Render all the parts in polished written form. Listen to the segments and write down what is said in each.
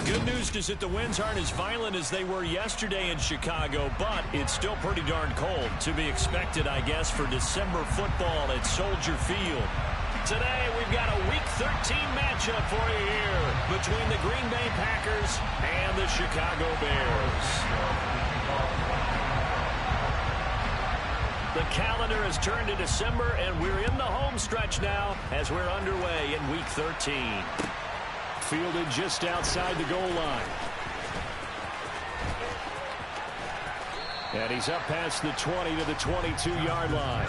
Good news is that the winds aren't as violent as they were yesterday in Chicago, but it's still pretty darn cold. To be expected, I guess, for December football at Soldier Field. Today, we've got a Week 13 matchup for you here between the Green Bay Packers and the Chicago Bears. The calendar has turned to December, and we're in the home stretch now as we're underway in Week 13. Fielded just outside the goal line. And he's up past the 20 to the 22-yard line.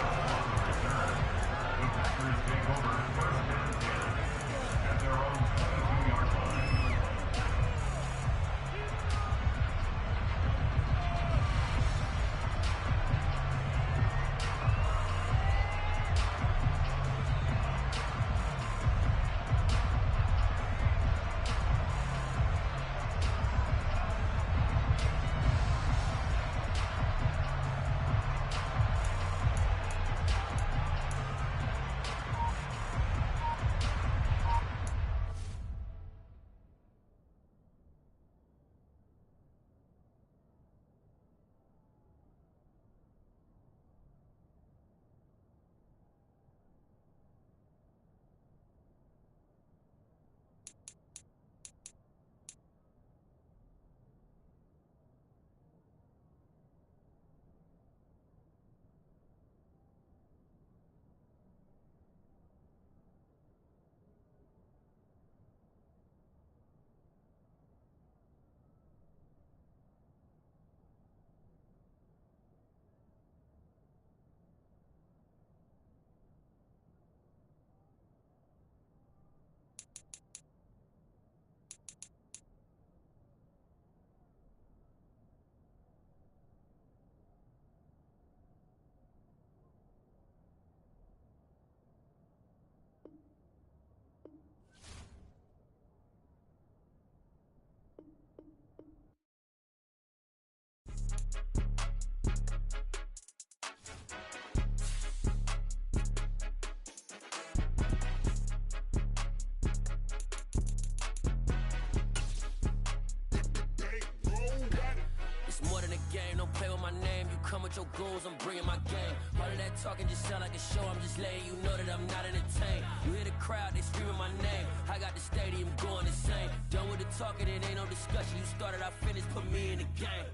Your goals, I'm bringing my game. All of that talking just sound like a show. I'm just letting you know that I'm not entertained. You hear the crowd, they screaming my name. I got the stadium going insane. Done with the talking, it ain't no discussion. You started, I finished, put me in the game.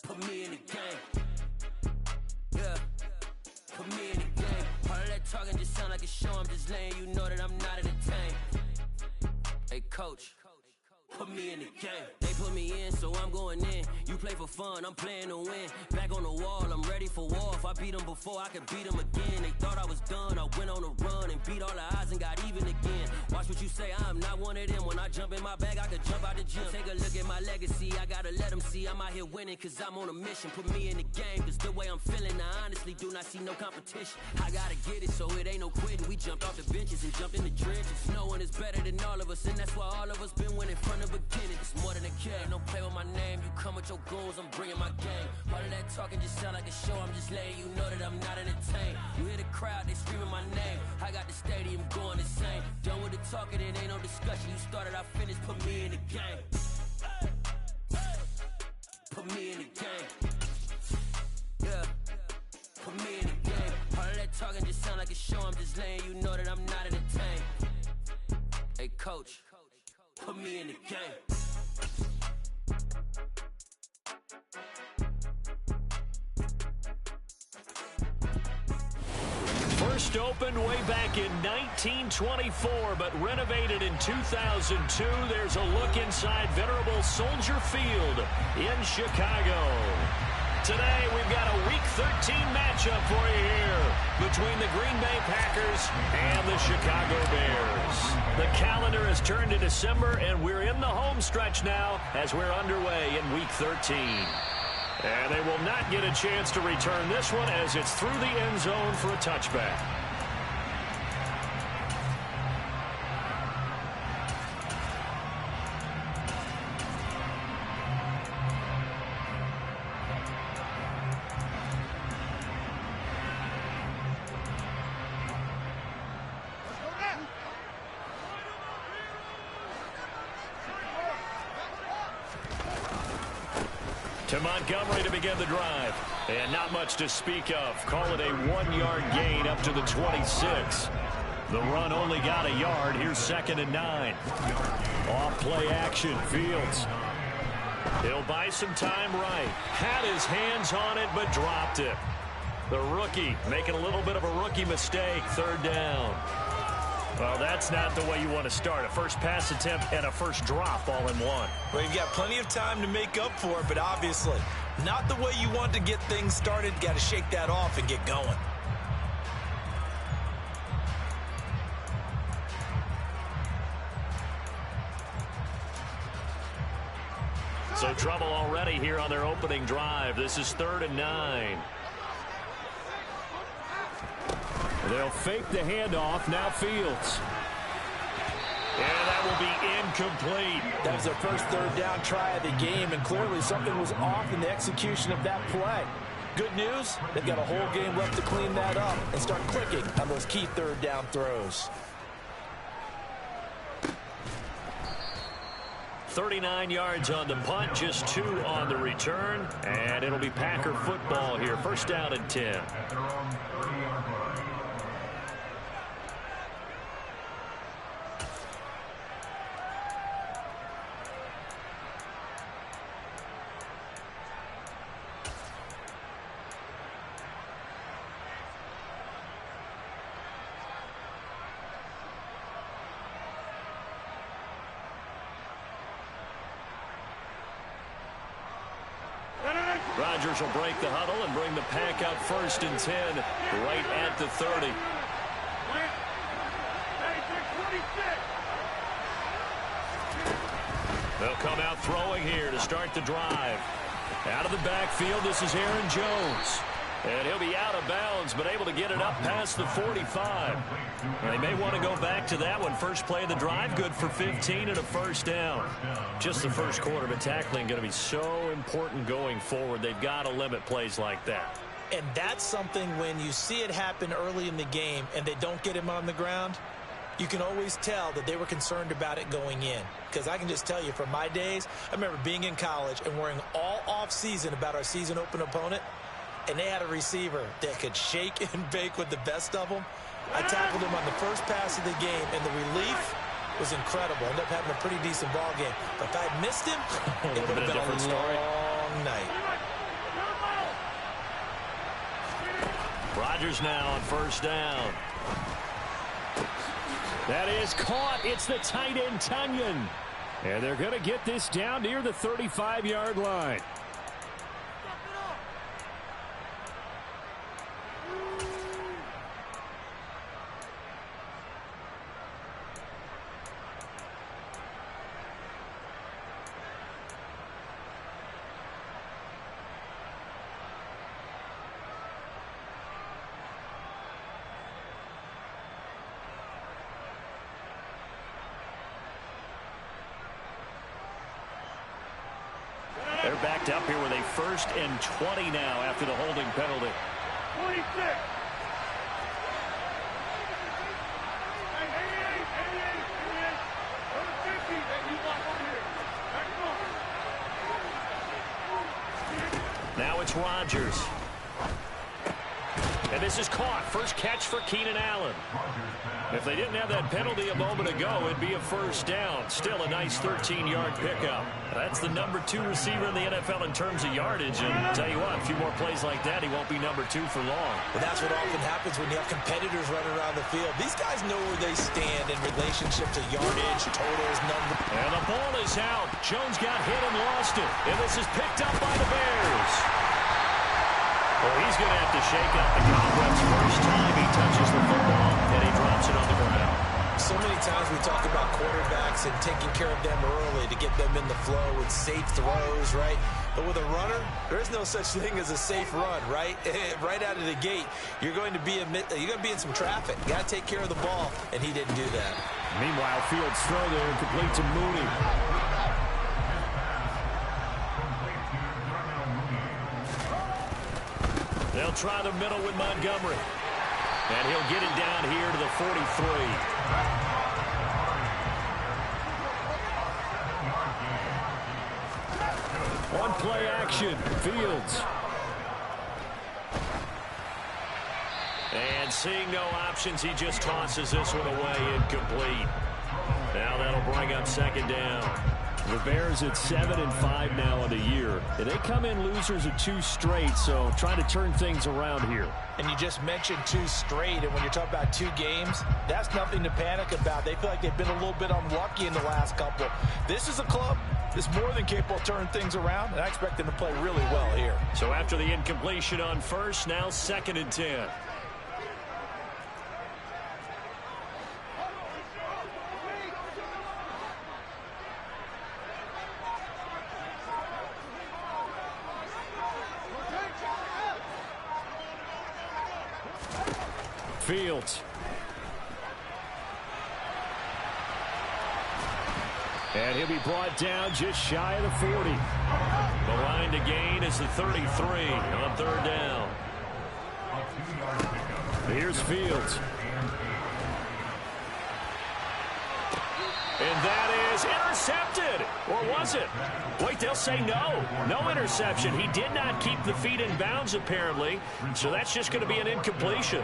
Put me in the game. Yeah, put me in the game. All of that talking just sound like a show. I'm just letting you know that I'm not entertained. Hey, coach, put me in the game. They put me in, so I'm going in. You play for fun, I'm playing to win. Back on the wall, I'm ready for war. If I beat them before, I could beat them again. They thought I was done, I went on a run and beat all the odds and got even again. Watch what you say, I'm not one of them. When I jump in my bag, I could jump out the gym. Take a look at my legacy, I gotta let them see I'm out here winning, cause I'm on a mission. Put me in the game, cause the way I'm feeling, I honestly do not see no competition. I gotta get it, so it ain't no quitting. We jumped off the benches and jumped in the trenches. No one is better than all of us, and that's why all of us been winning from the beginning. It's more than a kid, no play with my name. You come with your goals, I'm bringing my game. All of that talking just sound like a show. I'm just letting you know that I'm not entertained. You hear the crowd, they screaming my name. I got the stadium going insane. Done with the talking, it ain't no discussion. You started, I finished, put me in the game. Put me in the game. Yeah, put me in the game. All of that talking just sound like a show. I'm just letting you know that I'm not entertained. Hey, coach, put me in the game. First opened way back in 1924, but renovated in 2002. There's a look inside venerable Soldier Field in Chicago. Today, we've got a Week 13 matchup for you here between the Green Bay Packers and the Chicago Bears. The calendar has turned to December, and we're in the home stretch now as we're underway in Week 13. And they will not get a chance to return this one as it's through the end zone for a touchback. To Montgomery to begin the drive. And not much to speak of. Call it a 1-yard gain up to the 26. The run only got a yard. Here's 2nd and 9. Off play action. Fields. He'll buy some time right. Had his hands on it, but dropped it. The rookie making a little bit of a rookie mistake. 3rd down. Well, that's not the way you want to start. A first pass attempt and a first drop all in one. Well, you've got plenty of time to make up for it, but obviously not the way you want to get things started. Got to shake that off and get going. So trouble already here on their opening drive. This is 3rd and 9. They'll fake the handoff. Now Fields. And that will be incomplete. That was their first 3rd down try of the game, and clearly something was off in the execution of that play. Good news, they've got a whole game left to clean that up and start clicking on those key 3rd down throws. 39 yards on the punt, just 2 on the return, and it'll be Packer football here. 1st down and 10. Rodgers will break the huddle and bring the pack out 1st and 10 right at the 30. They'll come out throwing here to start the drive. Out of the backfield, this is Aaron Jones. And he'll be out of bounds, but able to get it up past the 45. They may want to go back to that one. First play of the drive, good for 15 and a 1st down. Just the first quarter, but tackling going to be so important going forward. They've got to limit plays like that. And that's something when you see it happen early in the game and they don't get him on the ground, you can always tell that they were concerned about it going in. Because I can just tell you from my days, I remember being in college and worrying all off season about our season open opponent. And they had a receiver that could shake and bake with the best of them. I tackled him on the first pass of the game, and the relief was incredible. Ended up having a pretty decent ball game. But if I had missed him, it would have been a different story. long night. Rodgers now on 1st down. That is caught. It's the tight end, Tunyon. And they're going to get this down near the 35-yard line. They're backed up here with a 1st and 20 now after the holding penalty. 26. Now it's Rodgers. And this is caught. First catch for Keenan Allen. If they didn't have that penalty a moment ago, it'd be a 1st down. Still a nice 13-yard pickup. That's the number 2 receiver in the NFL in terms of yardage. And tell you what, a few more plays like that, he won't be number 2 for long. But that's what often happens when you have competitors running around the field. These guys know where they stand in relationship to yardage, totals, number. And the ball is out. Jones got hit and lost it. And this is picked up by the Bears. Well, he's going to have to shake up the cobwebs first time he touches the football, and he drops it on the ground. So many times we talk about quarterbacks and taking care of them early to get them in the flow with safe throws, right? But with a runner, there is no such thing as a safe run, right? Right out of the gate, you're going to be in some traffic. You got to take care of the ball, and he didn't do that. Meanwhile, Fields throw there, complete to Mooney. They'll try the middle with Montgomery. And he'll get it down here to the 43. on play action. Fields. And seeing no options, he just tosses this one away, incomplete. Now that'll bring up second down. The Bears at 7-5 now in the year. And they come in losers of 2 straight, so trying to turn things around here. And you just mentioned 2 straight, and when you're talking about 2 games, that's nothing to panic about. They feel like they've been a little bit unlucky in the last couple. This is a club that's more than capable of turning things around, and I expect them to play really well here. So after the incompletion on first, now 2nd and 10. Fields. And he'll be brought down just shy of the 40. The line to gain is the 33 on 3rd down. Here's Fields. And that is intercepted. Or was it? Wait, they'll say no. No interception. He did not keep the feet in bounds, apparently. So that's just going to be an incompletion.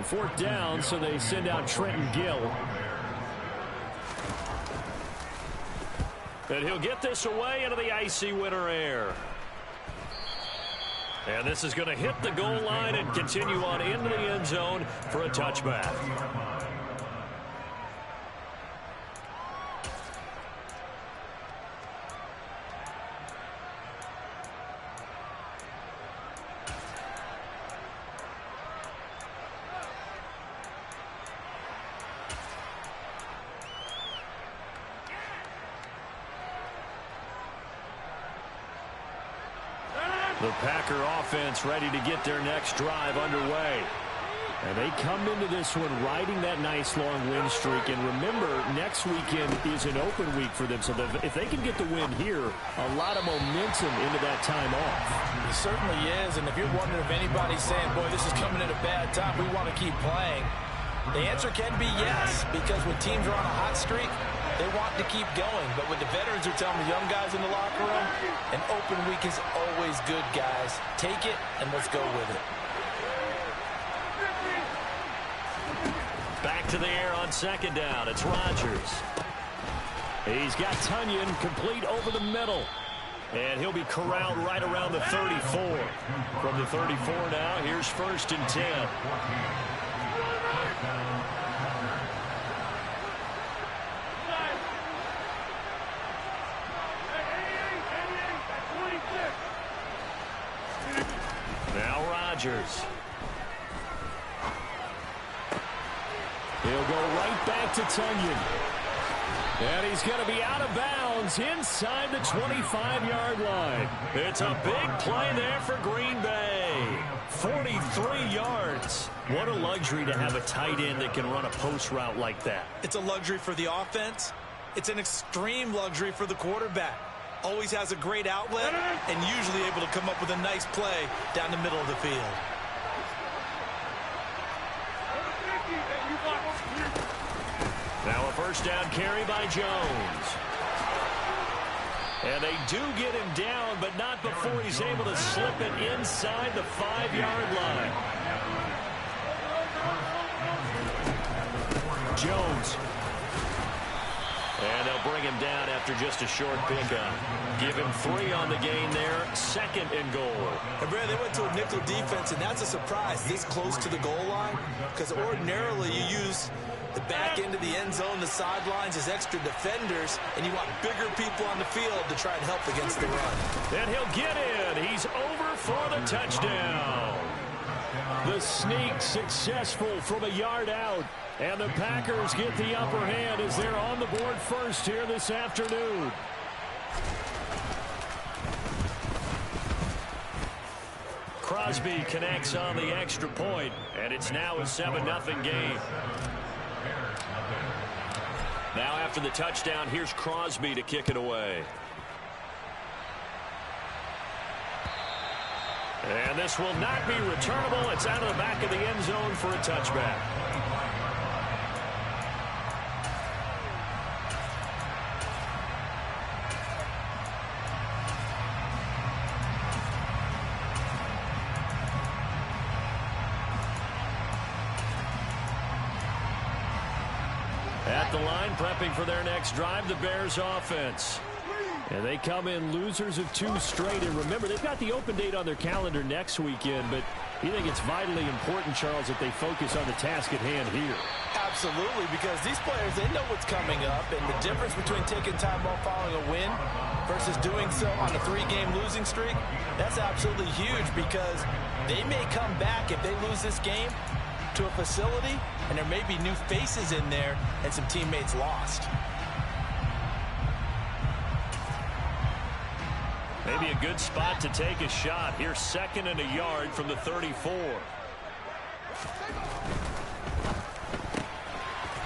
4th down, so they send out Trenton Gill. And he'll get this away into the icy winter air. And this is going to hit the goal line and continue on into the end zone for a touchback. The Packer offense ready to get their next drive underway. And they come into this one riding that nice long win streak. And remember, next weekend is an open week for them. So if they can get the win here, a lot of momentum into that time off. It certainly is. And if you're wondering if anybody's saying, boy, this is coming at a bad time, we want to keep playing, the answer can be yes. Because when teams are on a hot streak, they want to keep going. But what the veterans are telling the young guys in the locker room, an open week is always good, guys. Take it, and let's go with it. Back to the air on 2nd down. It's Rodgers. He's got Tunyon complete over the middle. And he'll be corralled right around the 34. From the 34 now, here's 1st and 10. Now Rodgers. He'll go right back to Tunyon. And he's going to be out of bounds inside the 25-yard line. It's a big play there for Green Bay. 43 yards. What a luxury to have a tight end that can run a post route like that. It's a luxury for the offense. It's an extreme luxury for the quarterback. Always has a great outlet and usually able to come up with a nice play down the middle of the field. Now a 1st down carry by Jones. And they do get him down, but not before he's able to slip it inside the 5-yard line. Jones. And they'll bring him down after just a short pickup. Give him 3 on the gain there. 2nd and goal. And Brad, they went to a nickel defense, and that's a surprise this close to the goal line. Because ordinarily you use the back end of the end zone, the sidelines as extra defenders, and you want bigger people on the field to try and help against the run. And he'll get in. He's over for the touchdown. The sneak successful from a yard out. And the Packers get the upper hand as they're on the board first here this afternoon. Crosby connects on the extra point, and it's now a 7-0 game. Now after the touchdown, here's Crosby to kick it away. And this will not be returnable. It's out of the back of the end zone for a touchback. At the line, prepping for their next drive, the Bears offense. And they come in losers of 2 straight. And remember, they've got the open date on their calendar next weekend, but you think it's vitally important, Charles, that they focus on the task at hand here? Absolutely, because these players, they know what's coming up, and the difference between taking time off following a win versus doing so on a 3-game losing streak, that's absolutely huge, because they may come back if they lose this game to a facility, and there may be new faces in there and some teammates lost. Maybe a good spot to take a shot. Here's 2nd and a yard from the 34.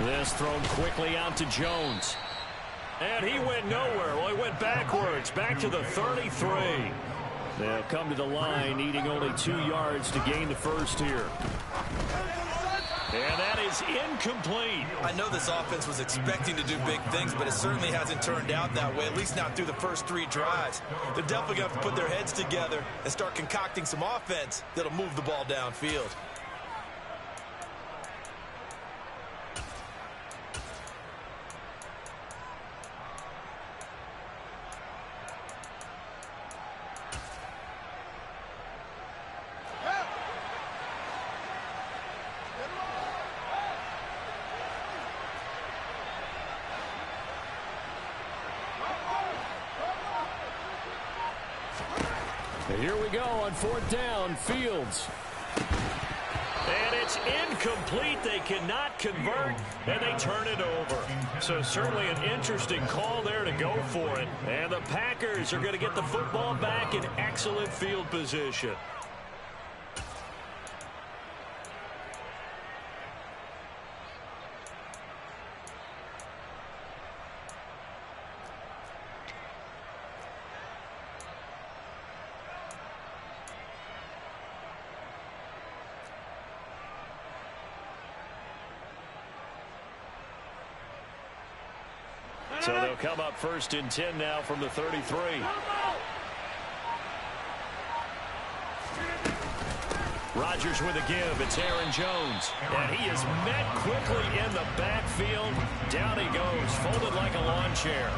This thrown quickly out to Jones. And he went nowhere. Well, he went backwards, back to the 33. They'll come to the line, needing only 2 yards to gain the first here. And that is incomplete. I know this offense was expecting to do big things, but it certainly hasn't turned out that way, at least not through the first 3 drives. They're definitely going to have to put their heads together and start concocting some offense that'll move the ball downfield. Here we go on 4th down, Fields. And it's incomplete. They cannot convert, and they turn it over. So certainly an interesting call there to go for it. And the Packers are going to get the football back in excellent field position. So they'll come up 1st and 10 now from the 33. Rodgers with a give. It's Aaron Jones. And he is met quickly in the backfield. Down he goes, folded like a lawn chair.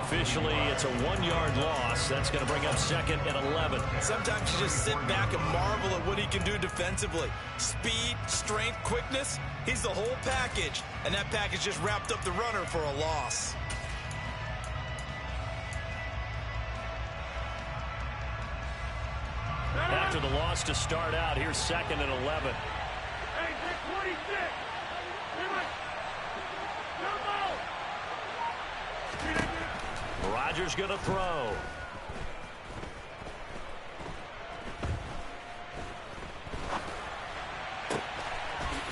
Officially, it's a 1-yard loss. That's going to bring up 2nd and 11. Sometimes you just sit back and marvel at what he can do defensively. Speed, strength, quickness, he's the whole package. And that package just wrapped up the runner for a loss. After the loss to start out, here's 2nd and 11. Rodgers going to throw.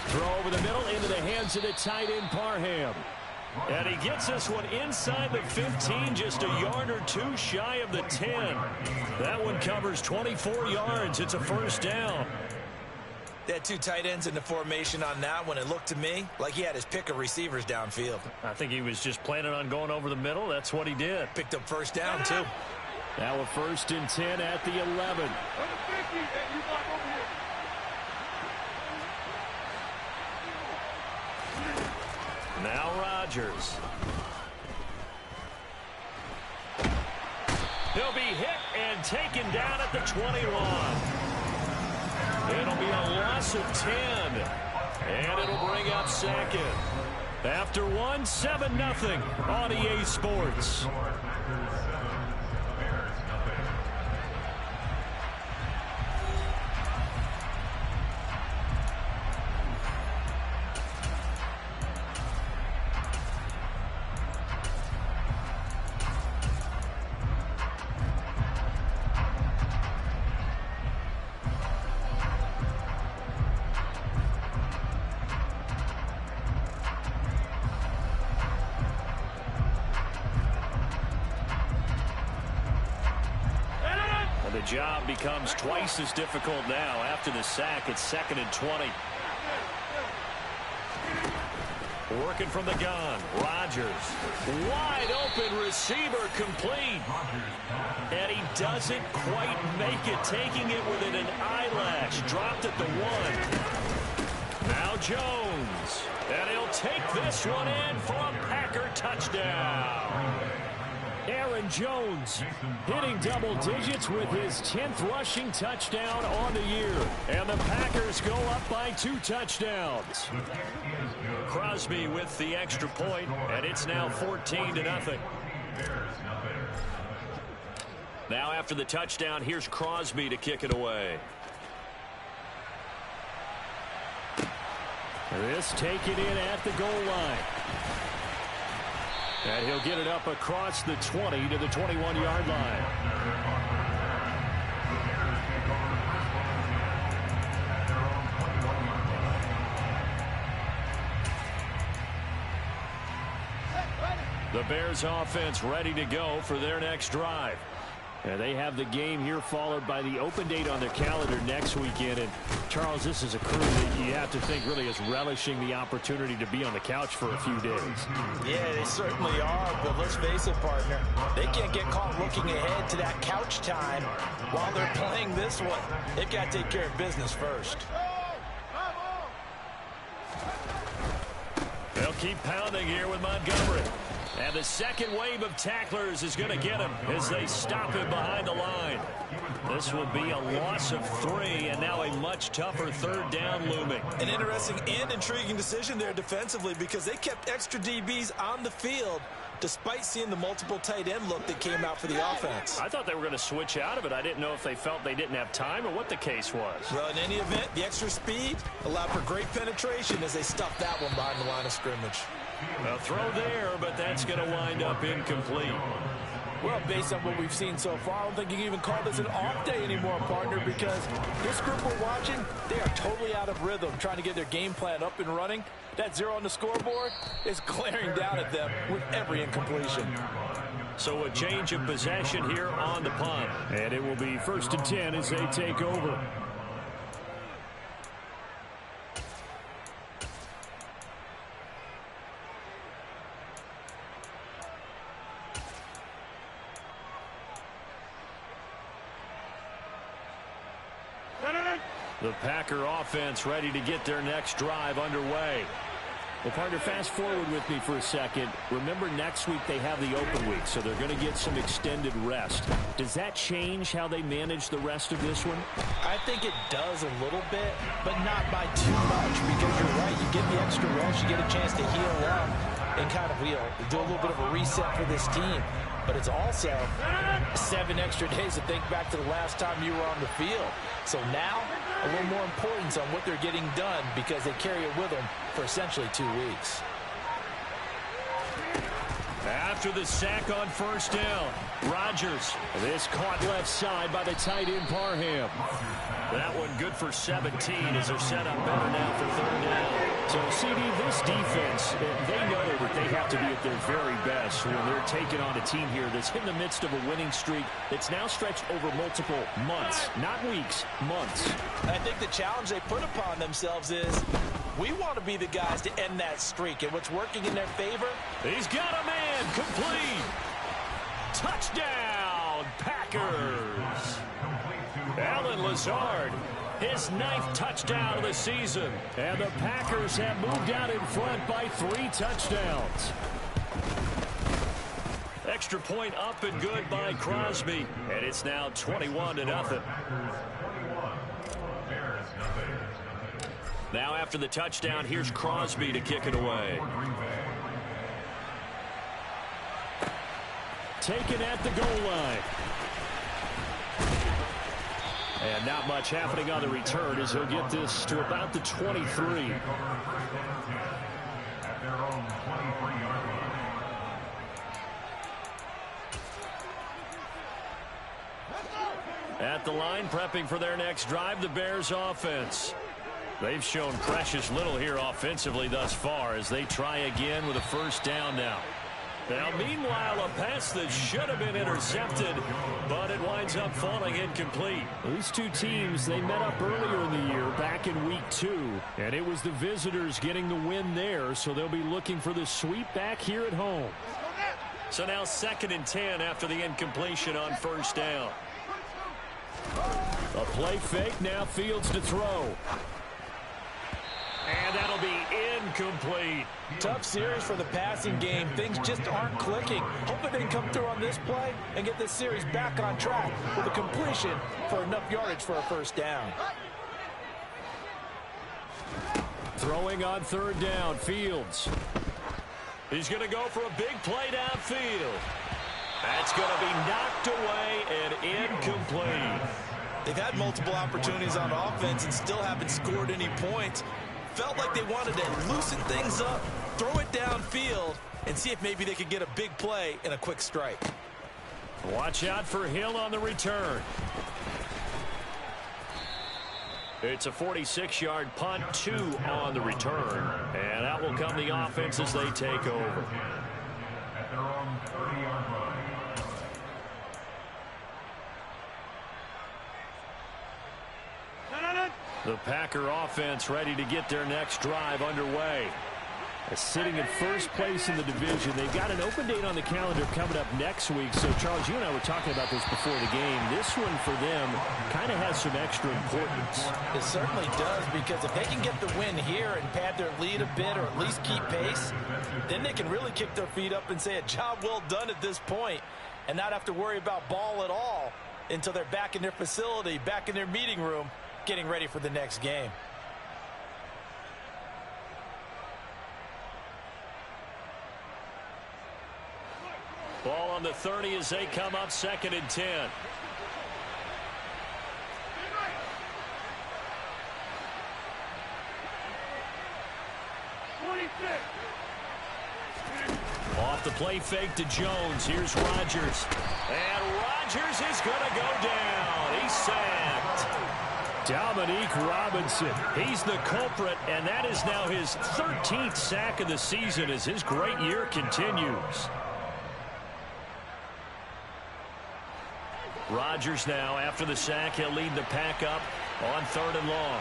Throw over the middle into the hands of the tight end, Parham. And he gets this one inside the 15, just a yard or 2 shy of the 10. That one covers 24 yards. It's a 1st down. They had 2 tight ends in the formation on that one. It looked to me like he had his pick of receivers downfield. I think he was just planning on going over the middle. That's what he did. Picked up 1st down, too. Now a 1st and 10 at the 11. Now Rodgers. He'll be hit and taken down at the 21. It'll be a loss of 10. And it'll bring up 2nd. After 1, 7-0 on EA Sports. The job becomes twice as difficult now. After the sack, it's 2nd and 20. Working from the gun. Rodgers. Wide open receiver, complete. And he doesn't quite make it. Taking it within an eyelash. Dropped at the 1. Now Jones. And he'll take this one in for a Packer touchdown. Aaron Jones hitting double digits with his 10th rushing touchdown on the year. And the Packers go up by 2 touchdowns. Crosby with the extra point, and it's now 14-0. Now after the touchdown, here's Crosby to kick it away. This taken in at the goal line. And he'll get it up across the 20 to the 21-yard line. The Bears offense ready to go for their next drive. And they have the game here followed by the open date on their calendar next weekend. And, Charles, this is a crew that you have to think really is relishing the opportunity to be on the couch for a few days. Yeah, they certainly are. But let's face it, partner, they can't get caught looking ahead to that couch time while they're playing this one. They've got to take care of business first. They'll keep pounding here with Montgomery. And the second wave of tacklers is going to get him as they stop him behind the line. This will be a loss of 3, and now a much tougher 3rd down looming. An interesting and intriguing decision there defensively because they kept extra DBs on the field despite seeing the multiple tight end look that came out for the offense. I thought they were going to switch out of it. I didn't know if they felt they didn't have time or what the case was. Well, in any event, the extra speed allowed for great penetration as they stuffed that one behind the line of scrimmage. A throw there, but that's going to wind up incomplete. Well, based on what we've seen so far, I don't think you can even call this an off day anymore, partner, because this group we're watching, they are totally out of rhythm, trying to get their game plan up and running. That 0 on the scoreboard is glaring down at them with every incompletion. So a change of possession here on the punt. And it will be 1st and 10 as they take over. The Packer offense ready to get their next drive underway. Well, partner, fast forward with me for a second. Remember, next week they have the open week, so they're going to get some extended rest. Does that change how they manage the rest of this one? I think it does a little bit, but not by too much, because you're right. You get the extra rest, you get a chance to heal up and kind of, do a little bit of a reset for this team. But it's also 7 extra days to think back to the last time you were on the field. So now, a little more importance on what they're getting done because they carry it with them for essentially 2 weeks. After the sack on 1st down, Rodgers. This caught left side by the tight end Parham. That one good for 17 as they're set up better now for 3rd down. So, CD, this defense, they know that they have to be at their very best when they're taking on a team here that's in the midst of a winning streak that's now stretched over multiple months, not weeks, months. I think the challenge they put upon themselves is we want to be the guys to end that streak, and what's working in their favor? He's got a man, complete. Touchdown, Packers. Alan Lazard, his 9th touchdown of the season. And the Packers have moved out in front by 3 touchdowns. Extra point up and good by Crosby. And it's now 21-0. Now after the touchdown, here's Crosby to kick it away. Taken at the goal line. And not much happening on the return as he'll get this to about the 23. At the line, prepping for their next drive, the Bears offense. They've shown precious little here offensively thus far as they try again with a 1st down now. Now, meanwhile, a pass that should have been intercepted, but it winds up falling incomplete. These two teams, they met up earlier in the year, back in week 2, and it was the visitors getting the win there, so they'll be looking for the sweep back here at home. So now 2nd and 10 after the incompletion on 1st down. A play fake, now Fields to throw. And that'll be incomplete. Tough series for the passing game. Things just aren't clicking. Hoping they can come through on this play and get this series back on track with a completion for enough yardage for a first down. Throwing on third down, Fields. He's going to go for a big play downfield. That's going to be knocked away and incomplete. They've had multiple opportunities on offense and still haven't scored any points. Felt like they wanted to loosen things up, throw it downfield, and see if maybe they could get a big play and a quick strike. Watch out for Hill on the return. It's a 46-yard punt, 2 on the return. And out will come the offense as they take over. At their own 30-yard line. The Packer offense ready to get their next drive underway. Sitting in first place in the division. They've got an open date on the calendar coming up next week. So, Charles, you and I were talking about this before the game. This one for them kind of has some extra importance. It certainly does, because if they can get the win here and pad their lead a bit or at least keep pace, then they can really kick their feet up and say a job well done at this point and not have to worry about ball at all until they're back in their facility, back in their meeting room, getting ready for the next game. Ball on the 30 as they come up 2nd and 10. Off the play fake to Jones. Here's Rodgers. And Rodgers is going to go down. He's sacked. Dominique Robinson. He's the culprit, and that is now his 13th sack of the season as his great year continues. Rodgers now, after the sack, he'll lead the pack up on 3rd and long.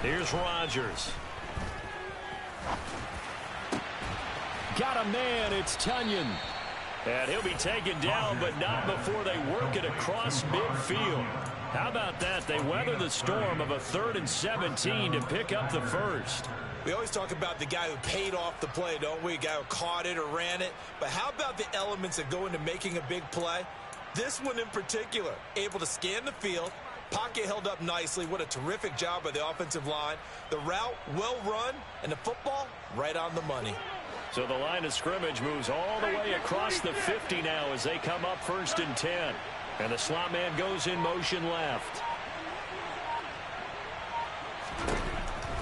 Here's Rodgers. Got a man, it's Tunyon. And he'll be taken down, but not before they work it across midfield. How about that? They weather the storm of a 3rd and 17 to pick up the first. We always talk about the guy who paid off the play, don't we? A guy who caught it or ran it. But how about the elements that go into making a big play? This one in particular, able to scan the field, pocket held up nicely. What a terrific job by the offensive line. The route well run, and the football right on the money. So the line of scrimmage moves all the way across the 50 now as they come up 1st and 10. And the slot man goes in motion left.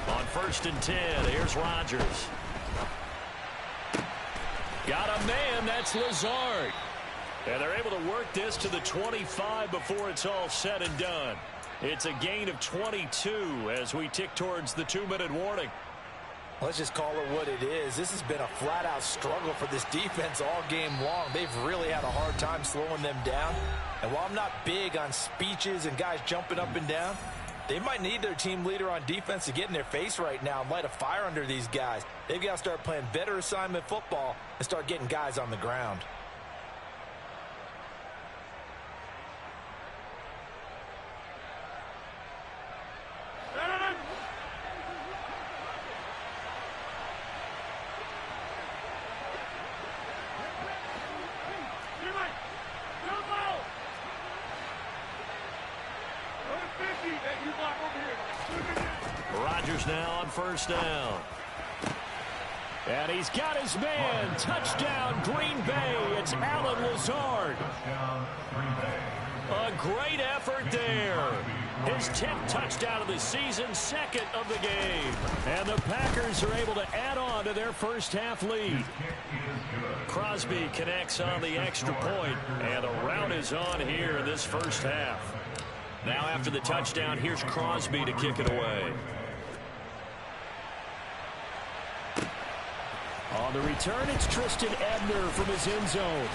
On 1st and 10, here's Rodgers. Got a man, that's Lazard. And they're able to work this to the 25 before it's all said and done. It's a gain of 22 as we tick towards the 2-minute warning. Let's just call it what it is. This has been a flat-out struggle for this defense all game long. They've really had a hard time slowing them down. And while I'm not big on speeches and guys jumping up and down, they might need their team leader on defense to get in their face right now and light a fire under these guys. They've got to start playing better assignment football and start getting guys on the ground. Rodgers now on 1st down. And he's got his man. Touchdown, Green Bay. It's Alan Lazard. A great effort there. His 10th touchdown of the season, 2nd of the game. And the Packers are able to add on to their first half lead. Crosby connects on the extra point, and the route is on here in this first half. Now after the touchdown, here's Crosby to kick it away. On the return, it's Tristan Ebner from his end zone.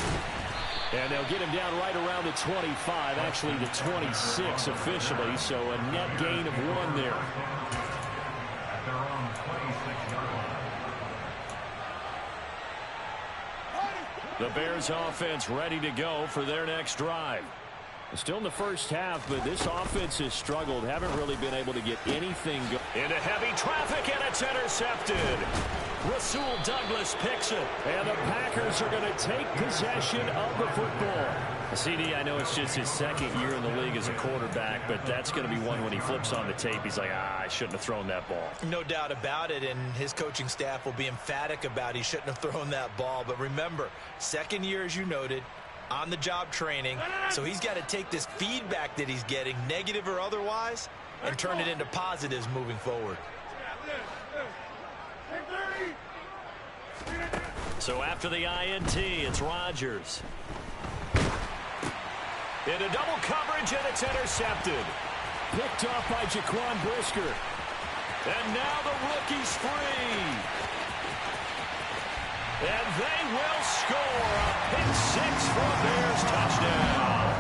And they'll get him down right around the 25, actually the 26 officially, so a net gain of 1 there. At their own 26-yard line. The Bears offense ready to go for their next drive. Still in the first half, but this offense has struggled. Haven't really been able to get anything going. Into heavy traffic, and it's intercepted. Rasul Douglas picks it. And the Packers are going to take possession of the football. CD, I know it's just his second year in the league as a quarterback, but that's going to be one when he flips on the tape. He's like, I shouldn't have thrown that ball. No doubt about it, and his coaching staff will be emphatic about he shouldn't have thrown that ball. But remember, second year, as you noted, on-the-job training, so he's got to take this feedback that he's getting, negative or otherwise, and turn it into positives moving forward. So after the INT, it's Rodgers. Into double coverage, and it's intercepted. Picked off by Jaquan Brisker. And now the rookie's free. And they will score a pick six for a Bears touchdown.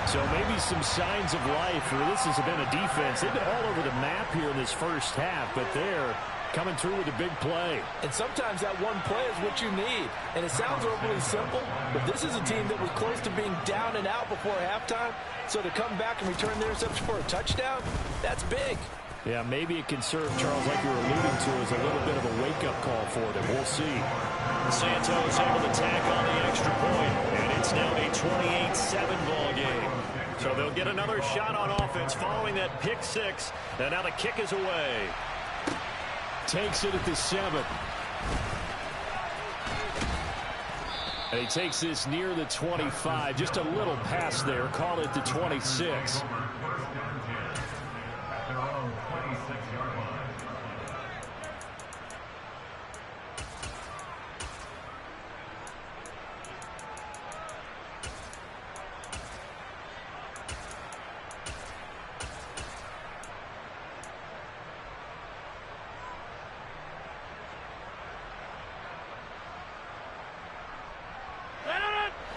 So maybe some signs of life for this has been a defense. They've been all over the map here in this first half, but they're coming through with a big play. And sometimes that one play is what you need. And it sounds overly simple, but this is a team that was close to being down and out before halftime. So to come back and return the interception for a touchdown, that's big. Yeah, maybe it can serve, Charles, like you were alluding to, as a little bit of a wake-up call for them. We'll see. Santos able to tack on the extra point, and it's now a 28-7 ball game. So they'll get another shot on offense following that pick six, and now the kick is away. Takes it at the 7. And he takes this near the 25, just a little pass there, call it the 26.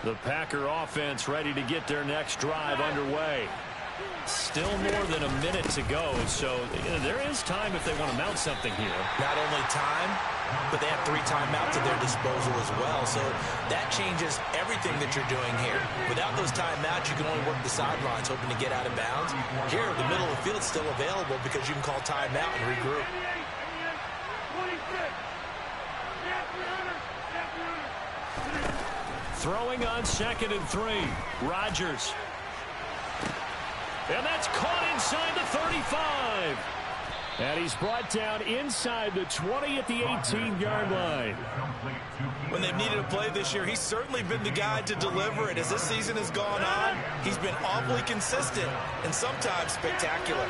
The Packer offense ready to get their next drive underway. Still more than a minute to go, so there is time if they want to mount something here. Not only time, but they have 3 timeouts at their disposal as well, so that changes everything that you're doing here. Without those timeouts, you can only work the sidelines hoping to get out of bounds. Here, the middle of the field is still available because you can call timeout and regroup. Throwing on 2nd and 3. Rodgers. And that's caught inside the 35. And he's brought down inside the 20 at the 18-yard line. When they've needed a play this year, he's certainly been the guy to deliver it. As this season has gone on, he's been awfully consistent and sometimes spectacular.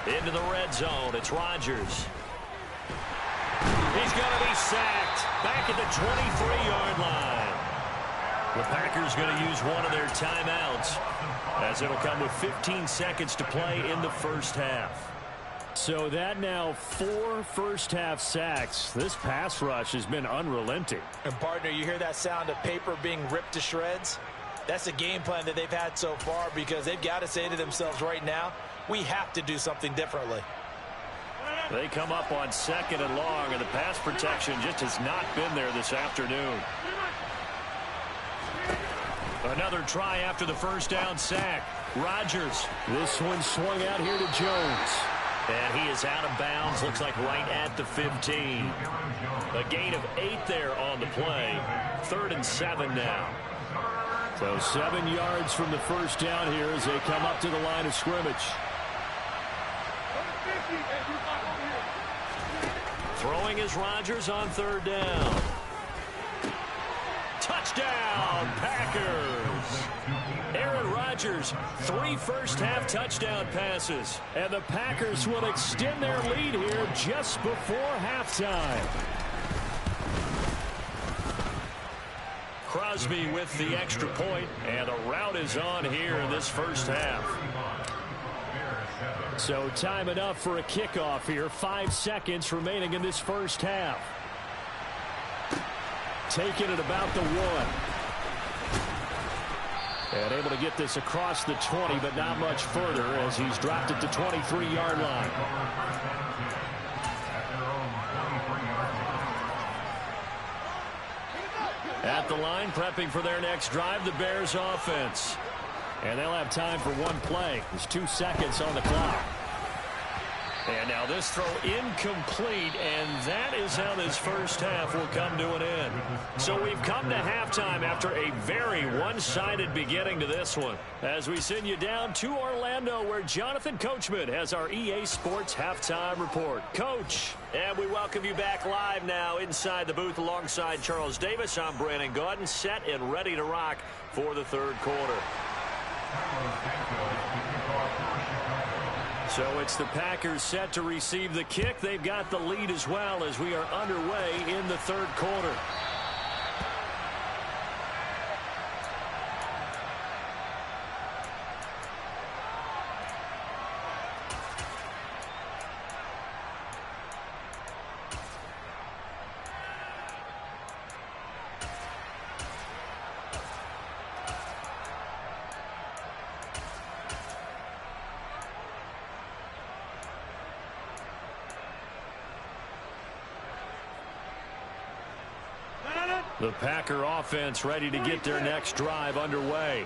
Into the red zone, it's Rodgers. He's going to be sacked back at the 23-yard line. The Packers going to use one of their timeouts, as it'll come with 15 seconds to play in the first half. So that now 4 first-half sacks. This pass rush has been unrelenting. And, partner, you hear that sound of paper being ripped to shreds? That's the game plan that they've had so far, because they've got to say to themselves right now, we have to do something differently. They come up on 2nd and long, and the pass protection just has not been there this afternoon. Another try after the first down sack. Rodgers. This one swung out here to Jones. And he is out of bounds, looks like right at the 15. A gain of 8 there on the play. 3rd and 7 now. So 7 yards from the first down here as they come up to the line of scrimmage. Throwing is Rodgers on 3rd down. Touchdown, Packers. Aaron Rodgers, 3 first-half touchdown passes. And the Packers will extend their lead here just before halftime. Crosby with the extra point, and a rout is on here in this first half. So time enough for a kickoff here. 5 seconds remaining in this first half. Taking it about the 1. And able to get this across the 20, but not much further as he's dropped it to 23-yard line. At the line, prepping for their next drive, the Bears offense. And they'll have time for one play. There's 2 seconds on the clock. And now this throw incomplete, and that is how this first half will come to an end. So we've come to halftime after a very one-sided beginning to this one. As we send you down to Orlando, where Jonathan Coachman has our EA Sports Halftime Report. Coach. And we welcome you back live now inside the booth alongside Charles Davis. I'm Brandon Gaudin, set and ready to rock for the third quarter. So it's the Packers set to receive the kick. They've got the lead as well as we are underway in the third quarter. The Packer offense ready to get their next drive underway.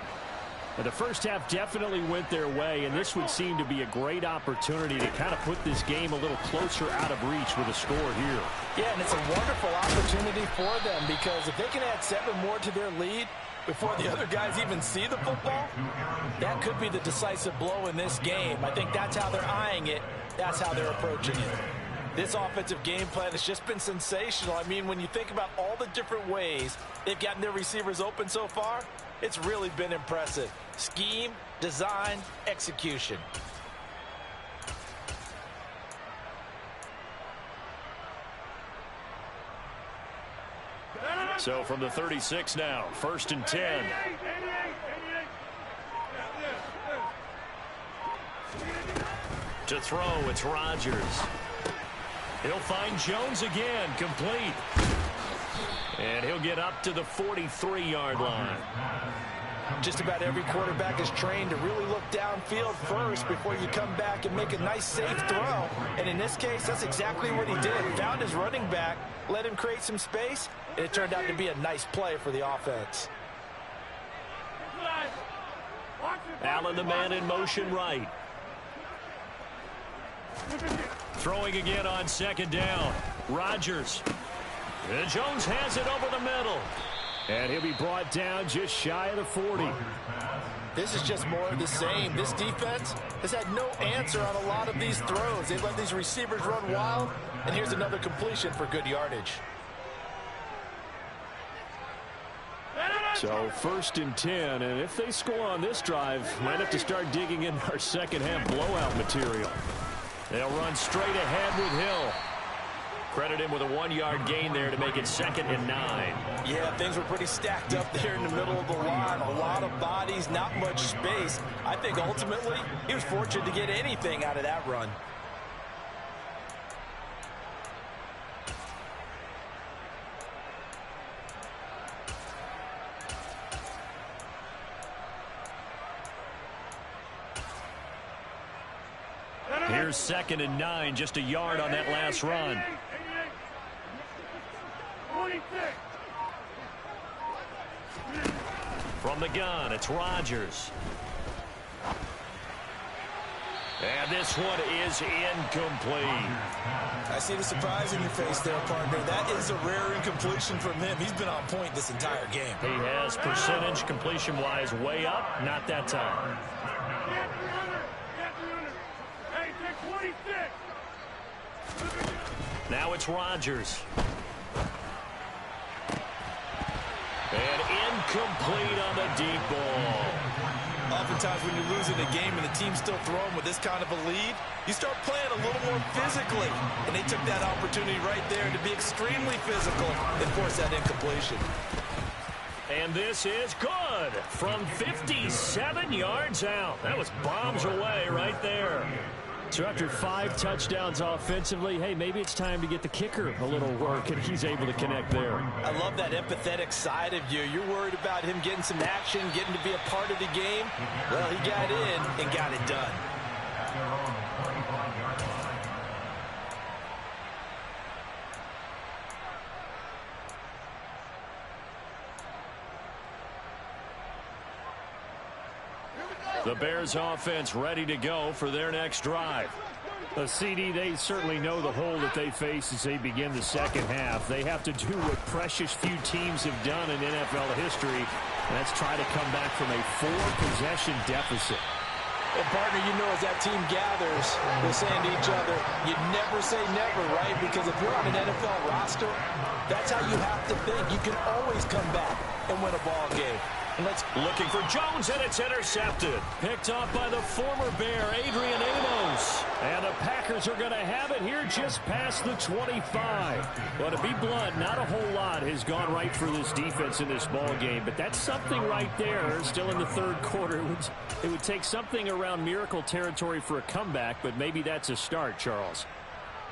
And the first half definitely went their way, and this would seem to be a great opportunity to kind of put this game a little closer out of reach with a score here. Yeah, and it's a wonderful opportunity for them, because if they can add 7 more to their lead before the other guys even see the football, that could be the decisive blow in this game. I think that's how they're eyeing it. That's how they're approaching it. This offensive game plan has just been sensational. I mean, when you think about all the different ways they've gotten their receivers open so far, it's really been impressive. Scheme, design, execution. So from the 36 now, 1st and 10. To throw, it's Rodgers. He'll find Jones again, complete. And he'll get up to the 43-yard line. Just about every quarterback is trained to really look downfield first before you come back and make a nice, safe throw. And in this case, that's exactly what he did. Found his running back, let him create some space, and it turned out to be a nice play for the offense. Allen, the man in motion right. Throwing again on 2nd down. Rodgers. And Jones has it over the middle. And he'll be brought down just shy of the 40. This is just more of the same. This defense has had no answer on a lot of these throws. They've let these receivers run wild. And here's another completion for good yardage. So 1st and 10. And if they score on this drive, might have to start digging in our second half blowout material. They'll run straight ahead with Hill. Credit him with a 1-yard gain there to make it 2nd and 9. Yeah, things were pretty stacked up there in the middle of the line. A lot of bodies, not much space. I think ultimately he was fortunate to get anything out of that run. Here's 2nd and 9, just a yard on that last run. From the gun, it's Rodgers. And this one is incomplete. I see the surprise in your face there, partner. That is a rare incompletion from him. He's been on point this entire game. He has percentage completion-wise way up, not that time. Now it's Rodgers. And incomplete on the deep ball. Oftentimes when you're losing a game and the team's still throwing with this kind of a lead, you start playing a little more physically. And they took that opportunity right there to be extremely physical and force that incompletion. And this is good from 57 yards out. That was bombs away right there. So after 5 touchdowns offensively, hey, maybe it's time to get the kicker a little work, and he's able to connect there. I love that empathetic side of you. You're worried about him getting some action, getting to be a part of the game. Well, he got in and got it done. The Bears offense ready to go for their next drive. CD, they certainly know the hole that they face as they begin the second half. They have to do what precious few teams have done in NFL history. That's try to come back from a 4-possession deficit. And partner, you know, as that team gathers, they're saying to each other, you never say never, right? Because if you're on an NFL roster, that's how you have to think. You can always come back and win a ball game. And looking for Jones, and it's intercepted. Picked off by the former Bear, Adrian Amos. And the Packers are going to have it here just past the 25. But to be blunt, not a whole lot has gone right for this defense in this ball game. But that's something right there. Still in the third quarter. It would take something around miracle territory for a comeback, but maybe that's a start, Charles.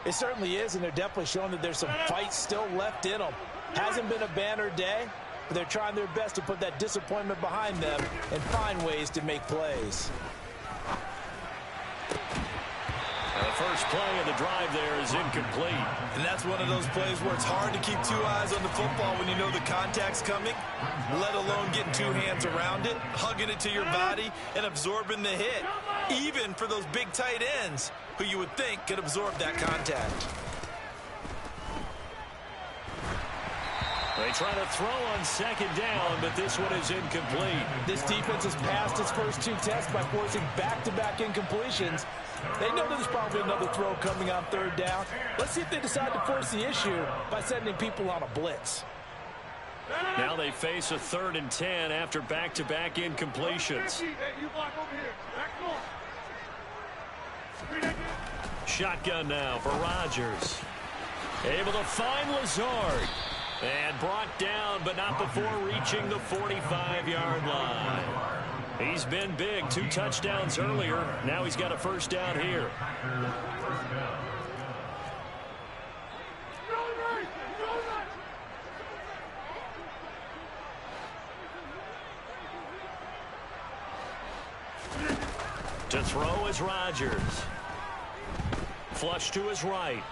It certainly is, and they're definitely showing that there's some fight still left in them. Hasn't been a banner day, but they're trying their best to put that disappointment behind them and find ways to make plays. The first play of the drive there is incomplete. And that's one of those plays where it's hard to keep 2 eyes on the football when you know the contact's coming, let alone getting 2 hands around it, hugging it to your body, and absorbing the hit, even for those big tight ends who you would think could absorb that contact. They try to throw on second down, but this one is incomplete. This defense has passed its first 2 tests by forcing back-to-back incompletions. They know there's probably another throw coming on third down. Let's see if they decide to force the issue by sending people on a blitz. Now they face a 3rd and 10 after back-to-back incompletions. Shotgun now for Rodgers. Able to find Lazard. And brought down, but not before reaching the 45-yard line. He's been big. 2 touchdowns earlier. Now he's got a first down here. To throw is Rodgers. Flush to his right.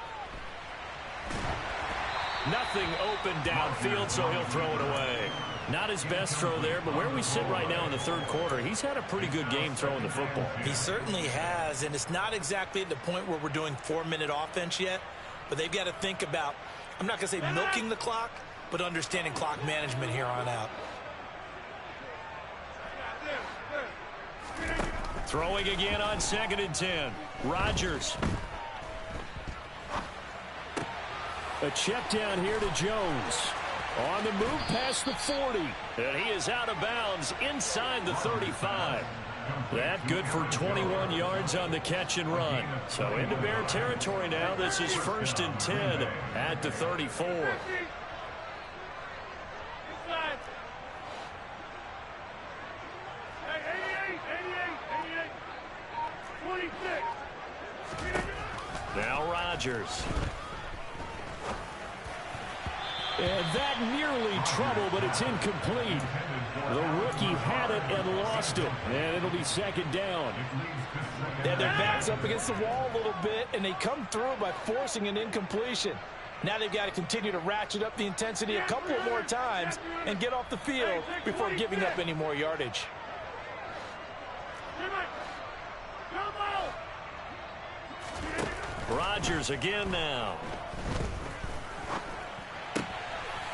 Nothing open downfield, so he'll throw it away. Not his best throw there, but where we sit right now in the third quarter, he's had a pretty good game throwing the football. He certainly has, and it's not exactly at the point where we're doing 4-minute offense yet, but they've got to think about, I'm not going to say milking the clock, but understanding clock management here on out. Throwing again on 2nd and 10. Rodgers. A check down here to Jones. On the move past the 40. And he is out of bounds inside the 35. That good for 21 yards on the catch and run. So into Bear territory now. This is 1st and 10 at the 34. Now Rodgers. And that nearly trouble, but it's incomplete. The rookie had it and lost it. And it'll be 2nd down. Yeah, their backs up against the wall a little bit, and they come through by forcing an incompletion. Now they've got to continue to ratchet up the intensity a couple more times and get off the field before giving up any more yardage. Rodgers again now.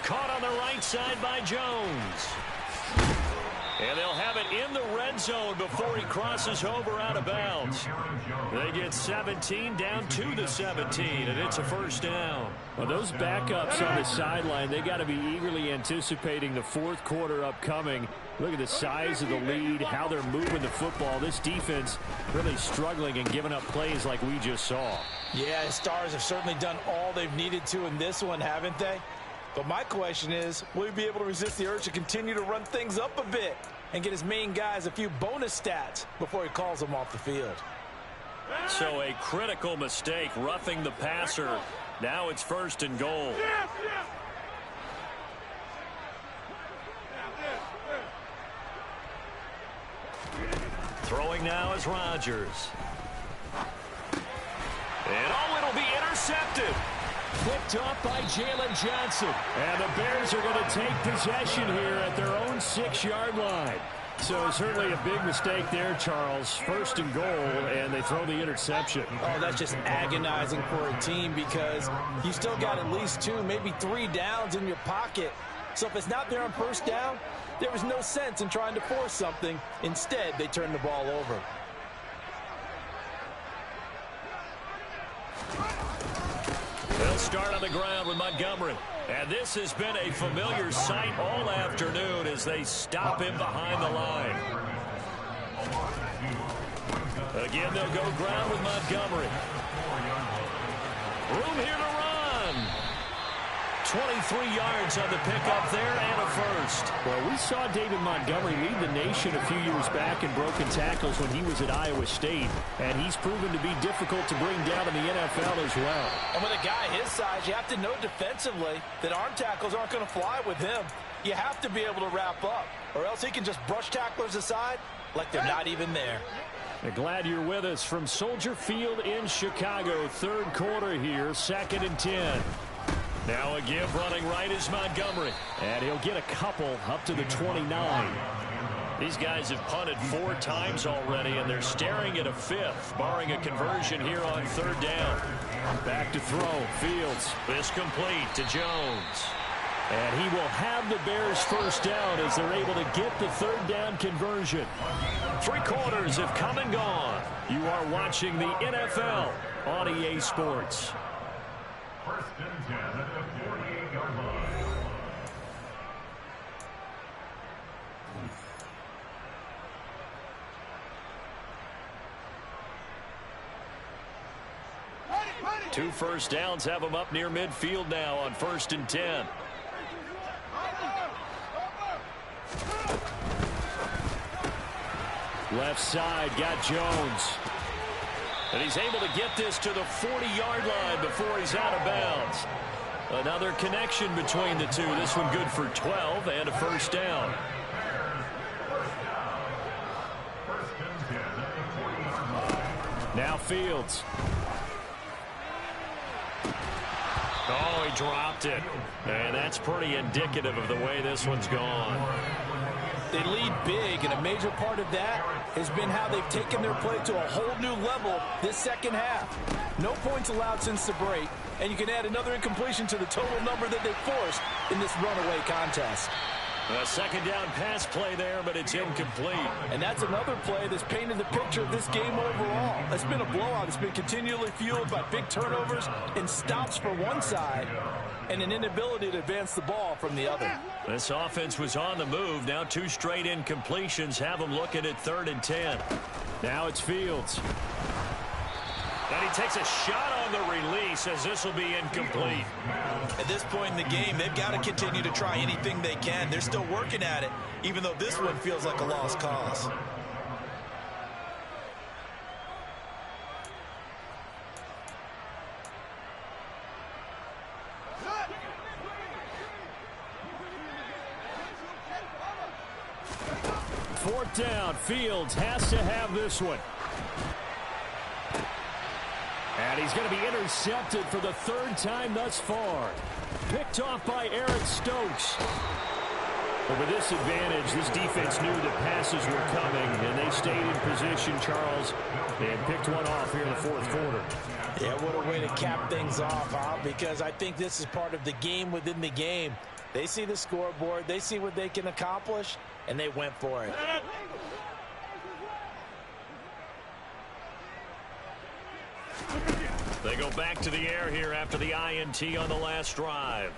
Caught on the right side by Jones. And they'll have it in the red zone before he crosses over out of bounds. They get 17 down to the 17, and it's a first down. Well, those backups on the sideline, they got to be eagerly anticipating the fourth quarter upcoming. Look at the size of the lead, how they're moving the football. This defense really struggling and giving up plays like we just saw. Yeah, Stars have certainly done all they've needed to in this one, haven't they? But my question is, will he be able to resist the urge to continue to run things up a bit and get his main guys a few bonus stats before he calls them off the field? So a critical mistake, roughing the passer. Now it's 1st and goal. Throwing now is Rodgers. And it'll be intercepted. Picked off by Jalen Johnson. And the Bears are going to take possession here at their own 6-yard line. So certainly a big mistake there, Charles. First and goal, and they throw the interception. Oh, that's just agonizing for a team because you still got at least 2, maybe 3 downs in your pocket. So if it's not there on first down, there was no sense in trying to force something. Instead, they turn the ball over. They'll start on the ground with Montgomery. And this has been a familiar sight all afternoon as they stop him behind the line. Again, they'll go ground with Montgomery. Room here to run. 23 yards on the pickup there and a first. Well, we saw David Montgomery lead the nation a few years back in broken tackles when he was at Iowa State, and he's proven to be difficult to bring down in the NFL as well. And with a guy his size, you have to know defensively that arm tackles aren't going to fly with him. You have to be able to wrap up, or else he can just brush tacklers aside like they're not even there. Glad you're with us from Soldier Field in Chicago. Third quarter here, 2nd and 10. Now a give running right is Montgomery. And he'll get a couple up to the 29. These guys have punted 4 times already, and they're staring at a 5th, barring a conversion here on 3rd down. Back to throw. Fields. This complete to Jones. And he will have the Bears first down as they're able to get the 3rd down conversion. 3 quarters have come and gone. You are watching the NFL on EA Sports. First and 10 at the 48-yard line. Two first downs have them up near midfield now on 1st and 10. Left side, got Jones. And he's able to get this to the 40-yard line before he's out of bounds. Another connection between the two. This one good for 12 and a first down. Now Fields. Oh, he dropped it. And that's pretty indicative of the way this one's gone. They lead big, and a major part of that has been how they've taken their play to a whole new level this second half. No points allowed since the break, and you can add another incompletion to the total number that they forced in this runaway contest. A second down pass play there, but it's incomplete. And that's another play that's painted the picture of this game overall. It's been a blowout. It's been continually fueled by big turnovers and stops for one side and an inability to advance the ball from the other. This offense was on the move. Now 2 straight incompletions have them looking at 3rd and 10. Now it's Fields. And he takes a shot on the release as this will be incomplete. At this point in the game, they've got to continue to try anything they can. They're still working at it, even though this one feels like a lost cause. Fourth down. Fields has to have this one. And he's going to be intercepted for the 3rd time thus far. Picked off by Eric Stokes. But with this advantage, this defense knew that passes were coming, and they stayed in position, Charles, and picked one off here in the 4th quarter. Yeah, what a way to cap things off, huh? Because I think this is part of the game within the game. They see the scoreboard, they see what they can accomplish, and they went for it. They go back to the air here after the INT on the last drive.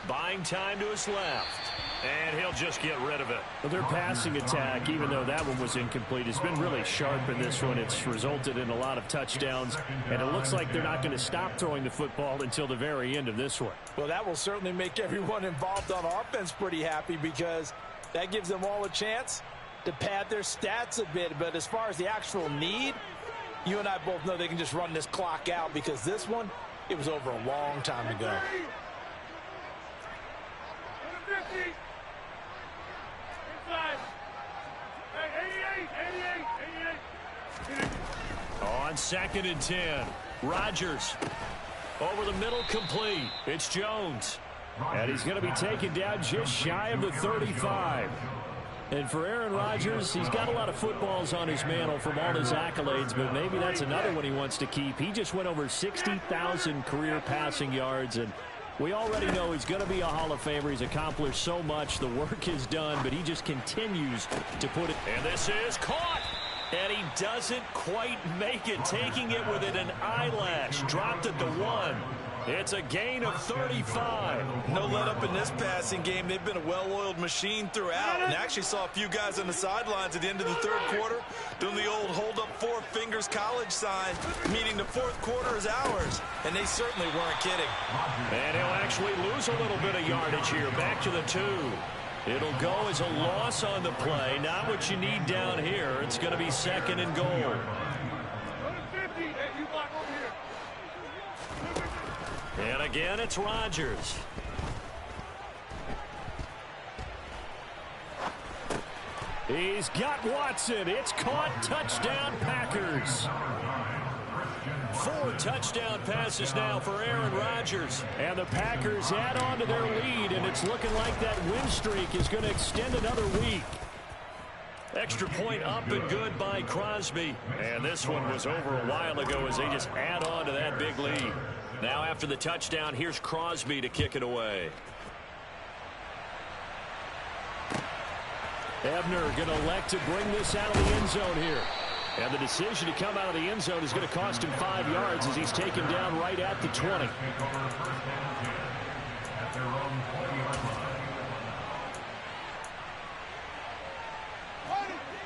Buying time to his left. And he'll just get rid of it. Well, their passing attack, even though that one was incomplete, has been really sharp in this one. It's resulted in a lot of touchdowns, and it looks like they're not going to stop throwing the football until the very end of this one. Well, that will certainly make everyone involved on offense pretty happy because that gives them all a chance to pad their stats a bit. But as far as the actual need, you and I both know they can just run this clock out because this one, it was over a long time ago. On 2nd and 10, Rodgers over the middle, complete. It's Jones. And he's going to be taken down just shy of the 35. And for Aaron Rodgers, he's got a lot of footballs on his mantle from all his accolades, but maybe that's another one he wants to keep. He just went over 60,000 career passing yards, and we already know he's going to be a Hall of Famer. He's accomplished so much. The work is done, but he just continues to put it. And this is caught. And he doesn't quite make it, taking it within an eyelash. Dropped at the 1. It's a gain of 35. No let up in this passing game. They've been a well-oiled machine throughout. And actually saw a few guys on the sidelines at the end of the third quarter doing the old hold up 4 fingers college sign, meaning the fourth quarter is ours. And they certainly weren't kidding. And he'll actually lose a little bit of yardage here. Back to the 2. It'll go as a loss on the play. Not what you need down here. It's going to be 2nd and goal. And again, it's Rodgers. He's got Watson. It's caught. Touchdown, Packers. 4 touchdown passes now for Aaron Rodgers. And the Packers add on to their lead, and it's looking like that win streak is going to extend another week. Extra point up and good by Crosby. And this one was over a while ago as they just add on to that big lead. Now after the touchdown, here's Crosby to kick it away. Ebner going to elect to bring this out of the end zone here. And the decision to come out of the end zone is going to cost him 5 yards as he's taken down right at the 20.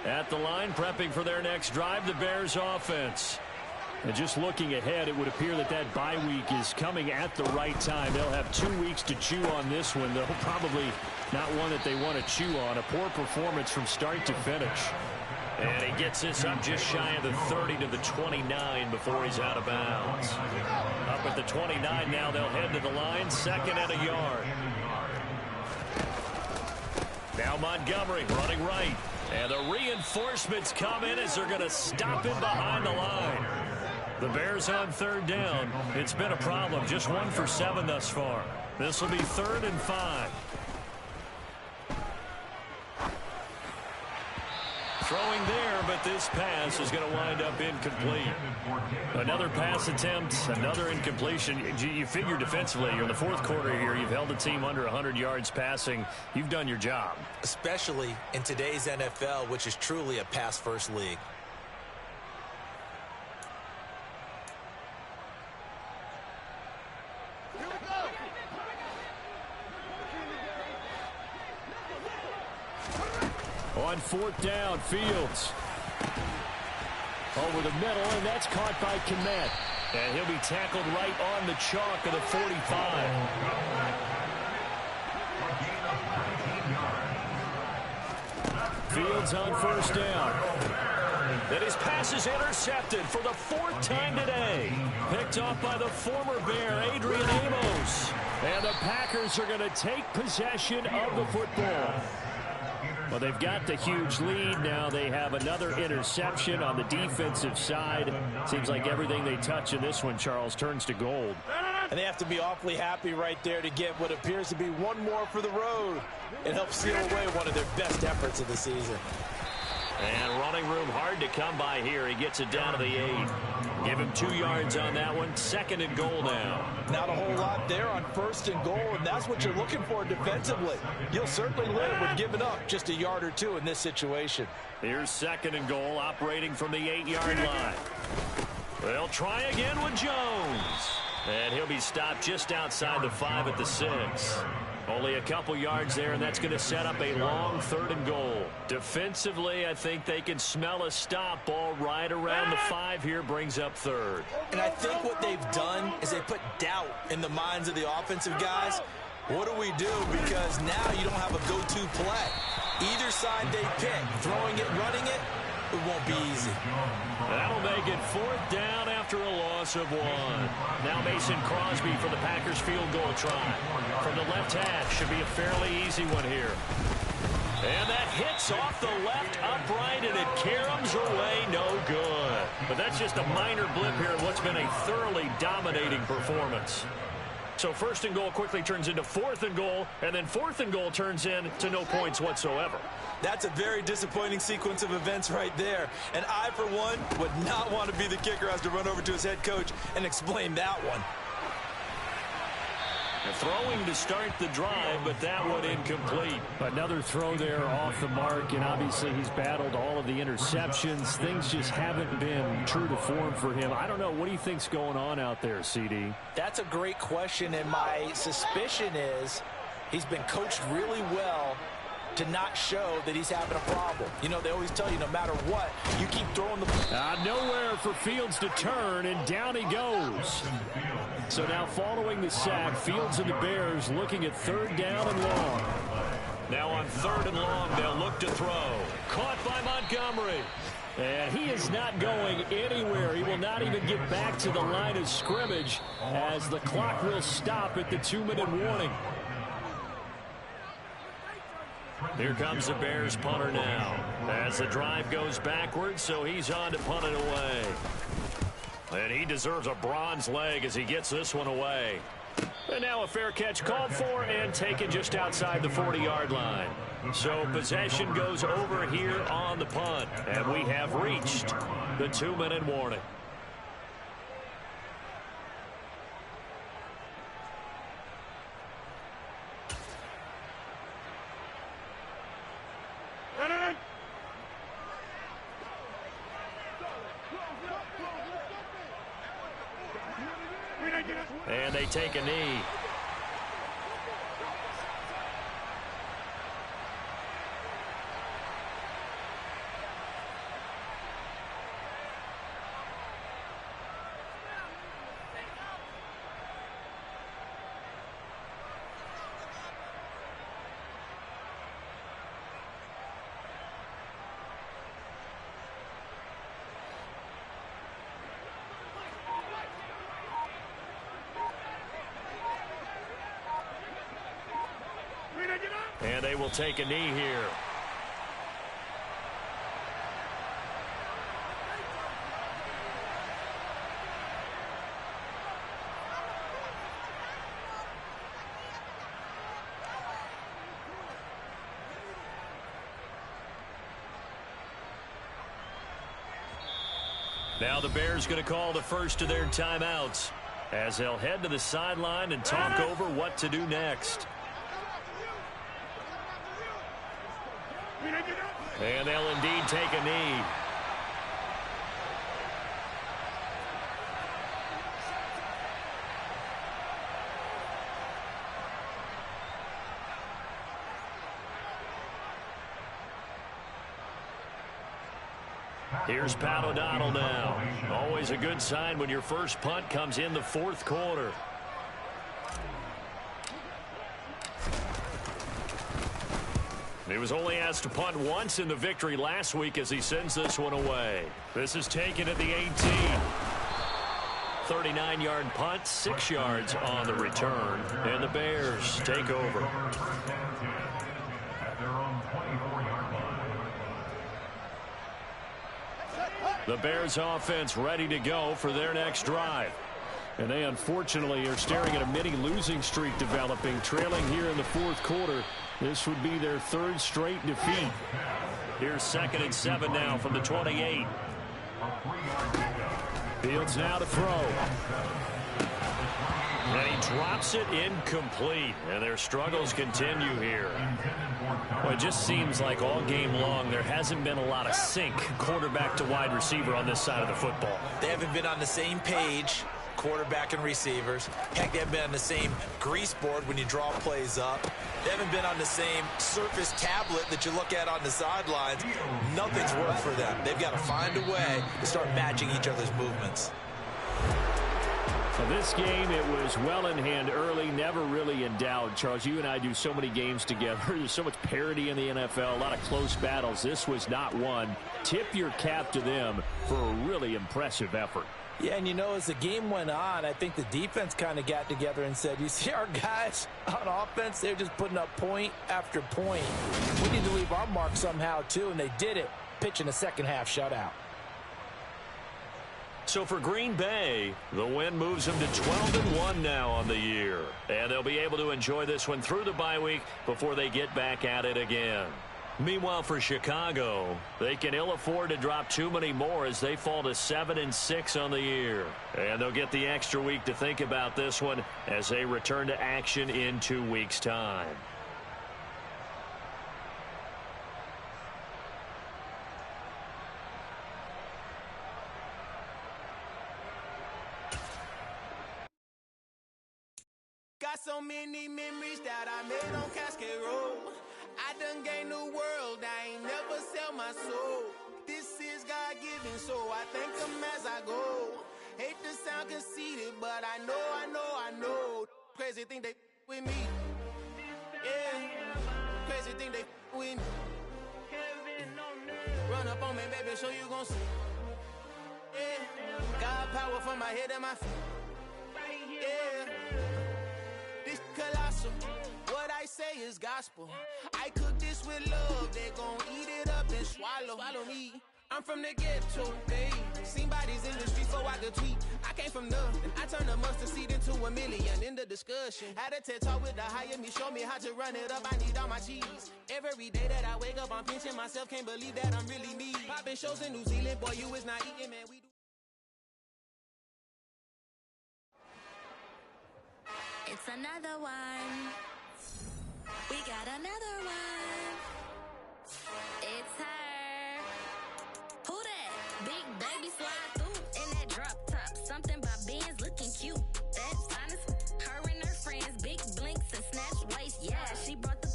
At the line, prepping for their next drive, the Bears offense. And just looking ahead, it would appear that that bye week is coming at the right time. They'll have 2 weeks to chew on this one. They'll probably not one that they want to chew on. A poor performance from start to finish. And he gets this up just shy of the 30 to the 29 before he's out of bounds. Up at the 29 now, they'll head to the line, 2nd and a yard. Now Montgomery running right. And the reinforcements come in as they're going to stop him behind the line. The Bears on 3rd down. It's been a problem. Just 1 for 7 thus far. This will be 3rd and 5. Throwing there, but this pass is going to wind up incomplete. Another pass attempt, another incompletion. You figure defensively, you're in the 4th quarter here. You've held the team under 100 yards passing. You've done your job. Especially in today's NFL, which is truly a pass-first league. On 4th down, Fields. Over the middle, and that's caught by Kmet. And he'll be tackled right on the chalk of the 45. Fields on 1st down. And his pass is intercepted for the 4th time today. Picked off by the former Bear, Adrian Amos. And the Packers are going to take possession of the football. Well, they've got the huge lead. Now they have another interception on the defensive side. Seems like everything they touch in this one, Charles, turns to gold. And they have to be awfully happy right there to get what appears to be one more for the road and help seal away one of their best efforts of the season. And running room hard to come by here. He gets it down to the 8. Give him 2 yards on that one. 2nd and goal now. Not a whole lot there on 1st and goal, and that's what you're looking for defensively. You'll certainly live with giving up just a yard or 2 in this situation. Here's 2nd and goal, operating from the 8-yard line. They'll try again with Jones. And he'll be stopped just outside the 5 at the 6. Only a couple yards there, and that's going to set up a long 3rd and goal. Defensively, I think they can smell a stop. Ball right around the 5 here, brings up 3rd. And I think what they've done is they put doubt in the minds of the offensive guys. What do we do? Because now you don't have a go-to play. Either side they pick, throwing it, running it, it won't be easy. That'll make it 4th down after a loss of 1. Now Mason Crosby for the Packers field goal try. From the left hash, should be a fairly easy one here. And that hits off the left upright, and it caroms away, no good. But that's just a minor blip here in what's been a thoroughly dominating performance. So first and goal quickly turns into fourth and goal, and then fourth and goal turns into no points whatsoever. That's a very disappointing sequence of events right there. And I, for one, would not want to be the kicker who has to run over to his head coach and explain that one. Throwing to start the drive, but that one incomplete. Another throw there off the mark, and obviously he's battled all of the interceptions. Things just haven't been true to form for him. I don't know. What do you think's going on out there, CD? That's a great question, and my suspicion is he's been coached really well to not show that he's having a problem. You know, they always tell you no matter what, you keep throwing the ball. Nowhere for Fields to turn, and down he goes. So now following the sack, Fields and the Bears looking at third down and long. Now on third and long, they'll look to throw. Caught by Montgomery. And he is not going anywhere. He will not even get back to the line of scrimmage as the clock will stop at the 2-minute warning. Here comes the Bears punter now as the drive goes backwards, so he's on to punt it away. And he deserves a bronze leg as he gets this one away. And now a fair catch called for and taken just outside the 40-yard line. So possession goes over here on the punt, and we have reached the 2-minute warning. And they take a knee. And they will take a knee here. Now the Bears going to call the first of their timeouts as they'll head to the sideline and talk over what to do next. And they'll indeed take a knee. Here's Pat O'Donnell now. Always a good sign when your first punt comes in the fourth quarter. He was only asked to punt once in the victory last week as he sends this one away. This is taken at the 18. 39-yard punt, 6 yards on the return. And the Bears take over. The Bears offense ready to go for their next drive. And they unfortunately are staring at a mini losing streak developing, trailing here in the fourth quarter. This would be their third straight defeat. Here's 2nd and 7 now from the 28. Fields now to throw. And he drops it incomplete. And their struggles continue here. Well, it just seems like all game long there hasn't been a lot of sync quarterback to wide receiver on this side of the football. They haven't been on the same page, quarterback and receivers. Heck, they haven't been on the same grease board when you draw plays up. They haven't been on the same surface tablet that you look at on the sidelines. Nothing's worked for them. They've got to find a way to start matching each other's movements. So this game, it was well in hand early, never really in doubt. Charles, you and I do so many games together. There's so much parity in the NFL, a lot of close battles. This was not one. Tip your cap to them for a really impressive effort. Yeah, and you know, as the game went on, I think the defense kind of got together and said, you see our guys on offense, they're just putting up point after point. We need to leave our mark somehow, too, and they did it, pitching a second-half shutout. So for Green Bay, the win moves them to 12-1 now on the year. And they'll be able to enjoy this one through the bye week before they get back at it again. Meanwhile, for Chicago, they can ill afford to drop too many more as they fall to 7-6 on the year. And they'll get the extra week to think about this one as they return to action in 2 weeks' time. Got so many memories that I made on Cascade Road. I done gained the world, I ain't never sell my soul. This is God-given, so I thank him as I go. Hate to sound conceited, but I know. Crazy thing they with me. Yeah, crazy thing they with me. Run up on me, baby, show you gon' see. Yeah, God power from my head and my feet. Yeah. This colossal, what I say is gospel. I cook this with love, they gon' eat it up and swallow me. I'm from the ghetto, babe. Seen bodies in the streets so I could tweet. I came from nothing, I turned a mustard seed into a million in the discussion. Had a TED talk with the higher me, show me how to run it up, I need all my cheese. Every day that I wake up, I'm pinching myself, can't believe that I'm really me. Popping shows in New Zealand, boy, you is not eating, man, we do. It's another one. We got another one. It's her. Who that? Big baby slide through in that drop top. Something by Benz looking cute. That's honest. Her and her friends, big blinks and snatch waist. Yeah, she brought the.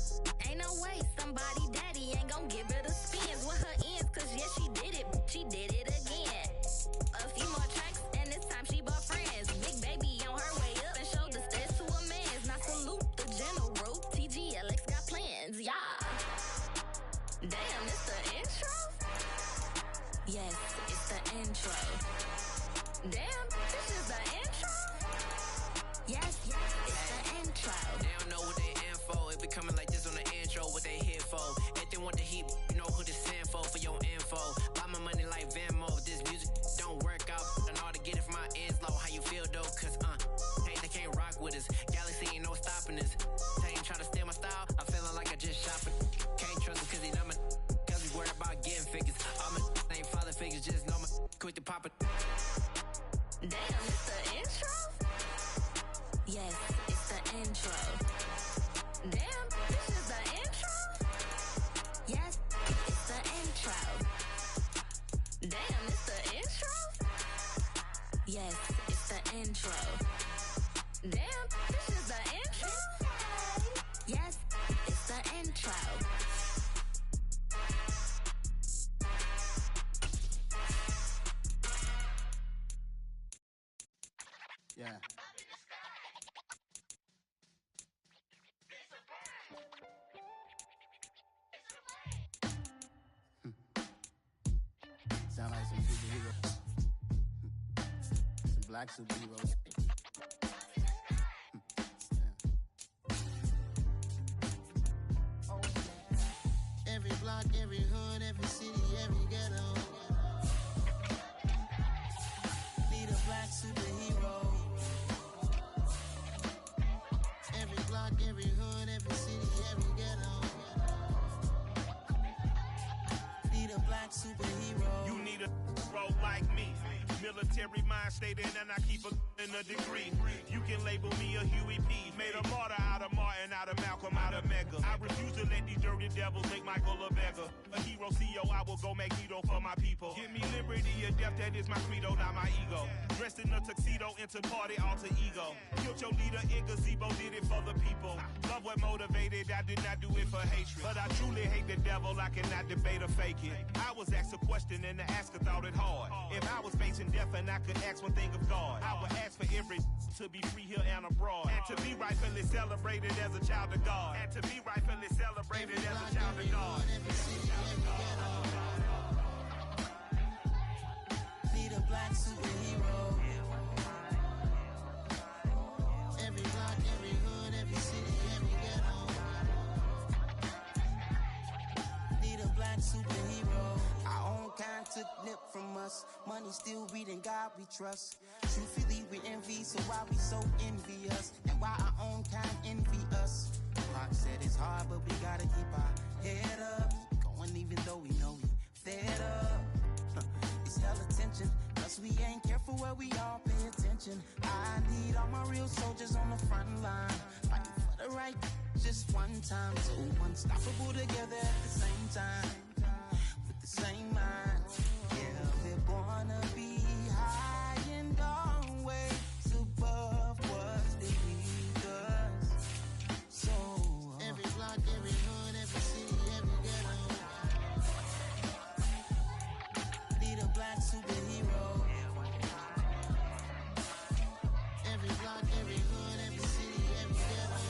Ain't no way somebody daddy ain't gon' give her the spins with her ends. Cause yeah, she did it. She did it again. A few more tracks and this time she bought friends. Big baby on her way up and showed the steps to a man's. Now salute the general. TGLX got plans, yeah. Damn, it's the intro? Yes, it's the intro. Damn, this is the intro? Yes, it's the intro. They don't know what they in for. It be coming like this on the intro, what they here for. If they want the heat, you know who to send for your info. Buy my money like Venmo. If this music don't work out, I know how to get it from my ends low. How you feel though? Cause hey, they can't rock with us. Galaxy ain't no stopping us. They ain't trying to steal my style. I'm feeling like I just shopping. Can't trust him cause he not my. Cause he worried about getting figures. All my ain't father figures, just know my quick to pop it. Damn, it's the intro? Yes, it's the intro. Damn, this is the intro? Yes, it's the intro. Damn, it's the intro? Yes, it's the intro. Damn, this is the intro? Yes, it's the intro. Yeah. Sound like some superheroes. Some black superheroes. Every block, every hood, every city, every ghetto. Need a black superhero. Every block, every hood, every city, every ghetto. Need a black superhero. You need a role like me. Military mind stated, and I keep in a degree. You can label me a Huey P. Made a martyr out of Martin, out of Malcolm, out of Mega. I refuse to let these dirty devils make Michael a beggar. A hero CEO, I will go Magneto for my people. Give me liberty or death, that is my credo, not my ego. Dressed in a tuxedo, into party, alter ego. Killed your leader in gazebo, did it for the people. Love what motivated, I did not do it for hatred. But I truly hate the devil, I cannot debate or fake it. I was asked a question and the asker thought it hard. If I was facing death and I could ask one thing of God, I would ask for every to be free here and abroad. And to be rightfully celebrated as a child of God. And to be rightfully celebrated as a child of God. Need a black superhero. Every block, every hood, every city, every ghetto. Need a black superhero. I own kind took nip from us. Money still reading, God we trust. Truthfully, we envy, so why we so envious? And why our own kind envy us? Pac said it's hard, but we gotta keep our head up. Going even though we know we fed up. It's hell attention, plus we ain't careful where we all pay attention. I need all my real soldiers on the front line, fighting for the right just one time. So unstoppable together at the same time, with the same mind. Yeah, we're born to be high and always above what's beneath us. So every block, every hood, every city, every ghetto need a black superhero. Every block, every hood, every city, every ghetto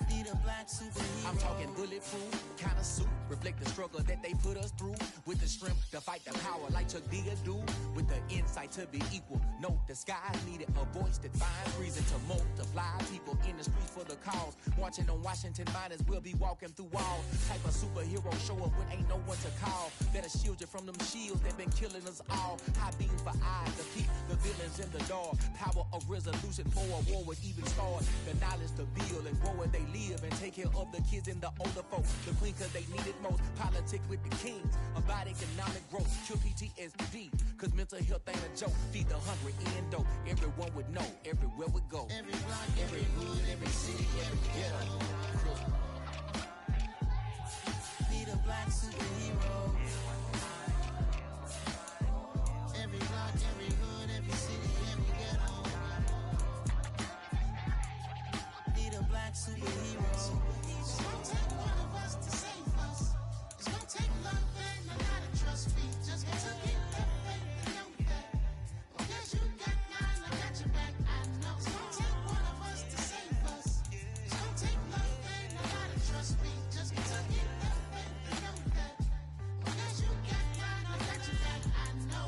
need a black superhero. I'm talking bulletproof kind of suit, reflect the struggle that they put us through, with the strength to fight the power like Chuck D do, with the insight to be equal. No, the skies needed a voice that finds reason to multiply people in the streets for the cause. Marching on Washington miners, we'll be walking through walls. Type of superhero show up when ain't no one to call. Better shield you from them shields that been killing us all. High beam for eyes to keep the villains in the dark. Power of resolution for a war would even start. The knowledge to build and grow where they live and take care of the kids and the older folks. The queen cause they need it most. Politic with the kings about economic growth. Cure PTSD cause mental health ain't a joke. Feed the hungry in dope. Everyone would know everywhere we go. Every block, every hood, every city, every ghetto need a black superhero. Every block, every hood, every city, every ghetto need a black superhero. It's gonna take one of us to save us. It's gonna take love and a lot of trust. We just got to get that faith and know that. Well, guess you got mine, I got your back. I know it's gonna take one of us to save us. It's gonna take love and a lot of trust. We just got to get that faith and know that. Well, guess you got mine, I got your back. I know.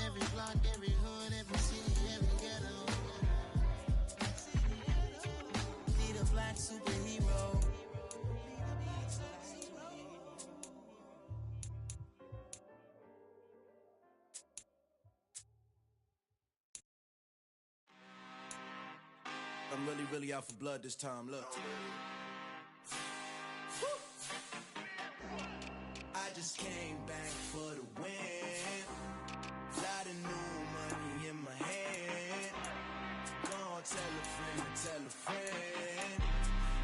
Every block, every hood, every city, every ghetto need a black superhero. I'm really out for blood this time, look. I just came back for the win. Lot of new money in my hand. Gonna tell a friend.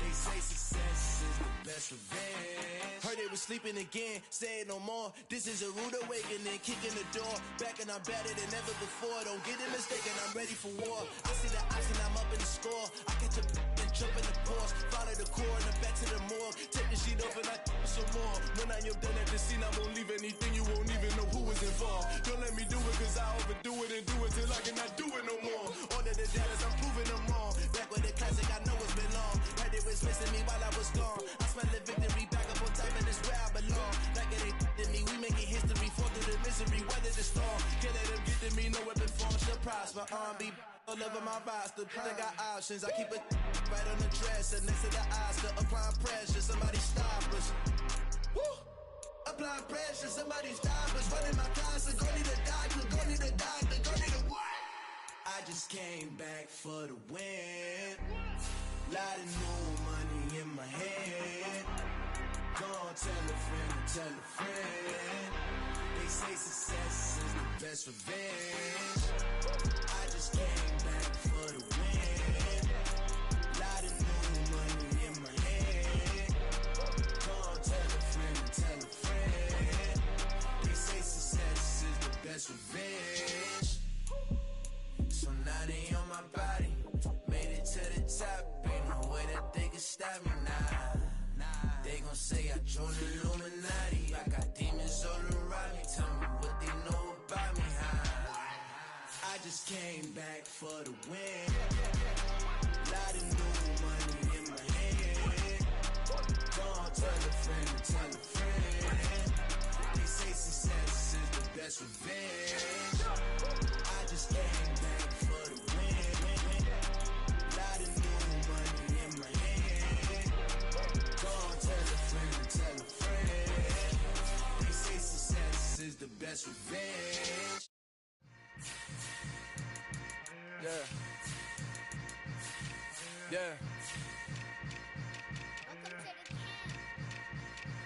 They say success is the best revenge. Heard they was sleeping again, say it no more. This is a rude awakening, kicking the door. Back and I'm better than ever before. Don't get it mistaken, I'm ready for war. I see the option, I'm up in the score. I catch a and jump in the course. Follow the core and the back to the morgue. Take the sheet off and I some more. When I am done at the scene, I won't leave anything. You won't even know who was involved. Don't let me do it cause I overdo it and do it till I cannot do it no more. Order the Dallas, I'm proving them wrong. Back with the classic, I know it's been long. Heard they was missing me while I was gone. I smell the victory back up on time and it's where I belong. Like it ain't to me, we making history. Fall through the misery, weather the storm. Can't let them get to me, no weapon form shall prosper. R&B all over my roster. I got options, I keep it right on the dresser. Next to the Oscar, applying pressure. Somebody stop us. Woo! Applying pressure, somebody stop us. Running my closet, go need a doctor, go need a doctor, go need a what? I just came back for the win. Lot of new money in my hand. Gonna tell a friend. They say success is the best revenge. I just came back for the win. Lot of new money in my hand. Gonna tell a friend. They say success is the best revenge. So now they on my body. Made it to the top. Ain't no way that they can stop me now. They gon' say I joined the Illuminati. I got demons all around me. Tell me what they know about me, huh? I just came back for the win. Lot of new money in my hand. Gonna tell a friend. They say success is the best revenge. I just came back for the win. Lot of new money in my hand. Gonna tell a friend. Yeah.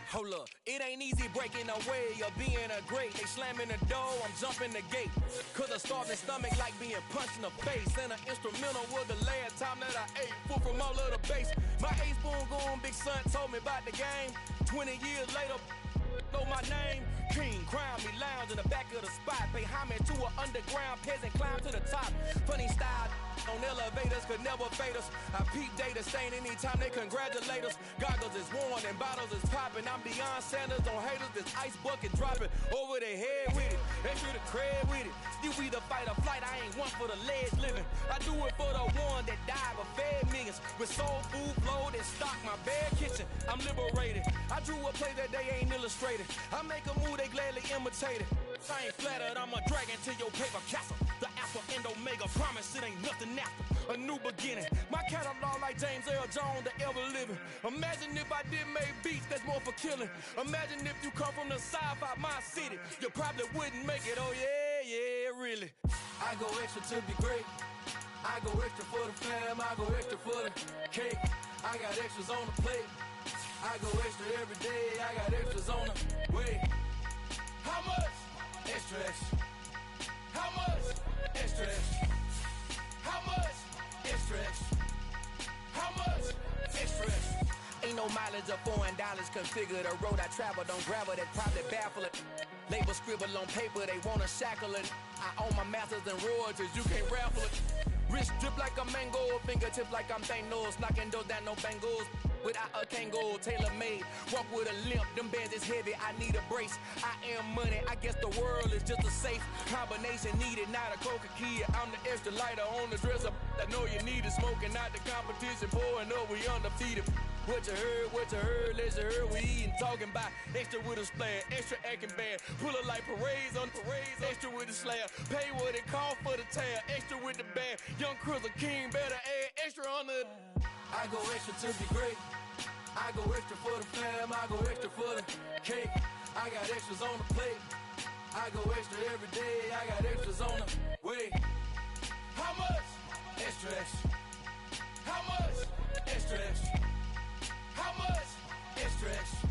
Hold up, it ain't easy breaking away or being a great. They slamming the door, I'm jumping the gate. Cause a starving stomach like being punched in the face. And an instrumental was the last time that I ate. Full from all of the bass. My ace boom goon big son told me about the game. 20 years later, know my name. King, crown me, lounge in the back of the spot. Pay homage to an underground peasant, climb to the top. Funny style on elevators could never fade us. I peep data stain anytime they congratulate us. Goggles is worn and bottles is popping. I'm Deion Sanders on haters, this ice bucket dropping over their head with it. Extra the cred with it. You either fight or flight, I ain't one for the ledge living. I do it for the one that died but fed millions. With soul food flowed and stock my bare kitchen. I'm liberated. I drew a play that they ain't illustrated. I make a move, they gladly imitate it. I ain't flattered, I'm a dragon to your paper castle. The alpha and omega, promise it ain't nothing after. A new beginning. My catalog like James Earl Jones, the ever living. Imagine if I did make beats, that's more for killing. Imagine if you come from the south out my city. You probably wouldn't make it, oh yeah, really. I go extra to be great. I go extra for the fam, I go extra for the cake. I got extras on the plate. I go extra every day, I got extras on the way. How much? Extra, extra. How much? Extra, extra. How much? Extra, extra. How much? Extra, extra. Ain't no mileage of $4 configure the road I travel. Don't gravel, that probably baffle it. Label scribble on paper, they wanna shackle it. I own my masters and royalties, you can't raffle it. Wrist drip like a mango, fingertips like I'm Thanos. Knocking doors down, no bangles. Without a Kango, tailor-made. Walk with a limp, them bands is heavy, I need a brace. I am money, I guess the world is just a safe combination needed, not a coca key. I'm the extra lighter on the dresser. I know you need it, smoking out the competition, pouring up, we undefeated. What you heard, let's heard, we eating, talking about extra with a splash, extra acting bad, pull it like parades on parades, extra with the slab, pay what it cost for the tab, extra with the band, young Cruz, a king, better add extra on the. I go extra to be great, I go extra for the fam, I go extra for the cake, I got extras on the plate, I go extra every day, I got extras on the way. How much? Extra, extra. How much? Extra, extra. How much? Extra, extra.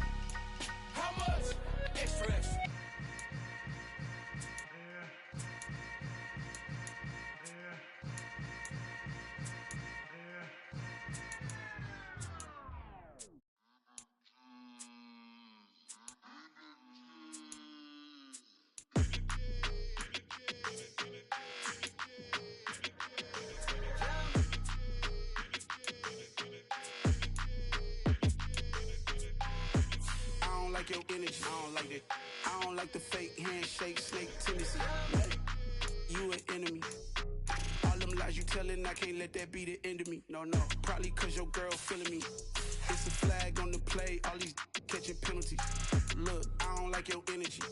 How much? Extra, extra. Your energy, I don't like that. I don't like the fake handshake, snake tendency. You an enemy. All them lies you telling, I can't let that be the end of me. No, probably cause your girl feeling me. It's a flag on the play, all these catching penalties. Look, I don't like your energy.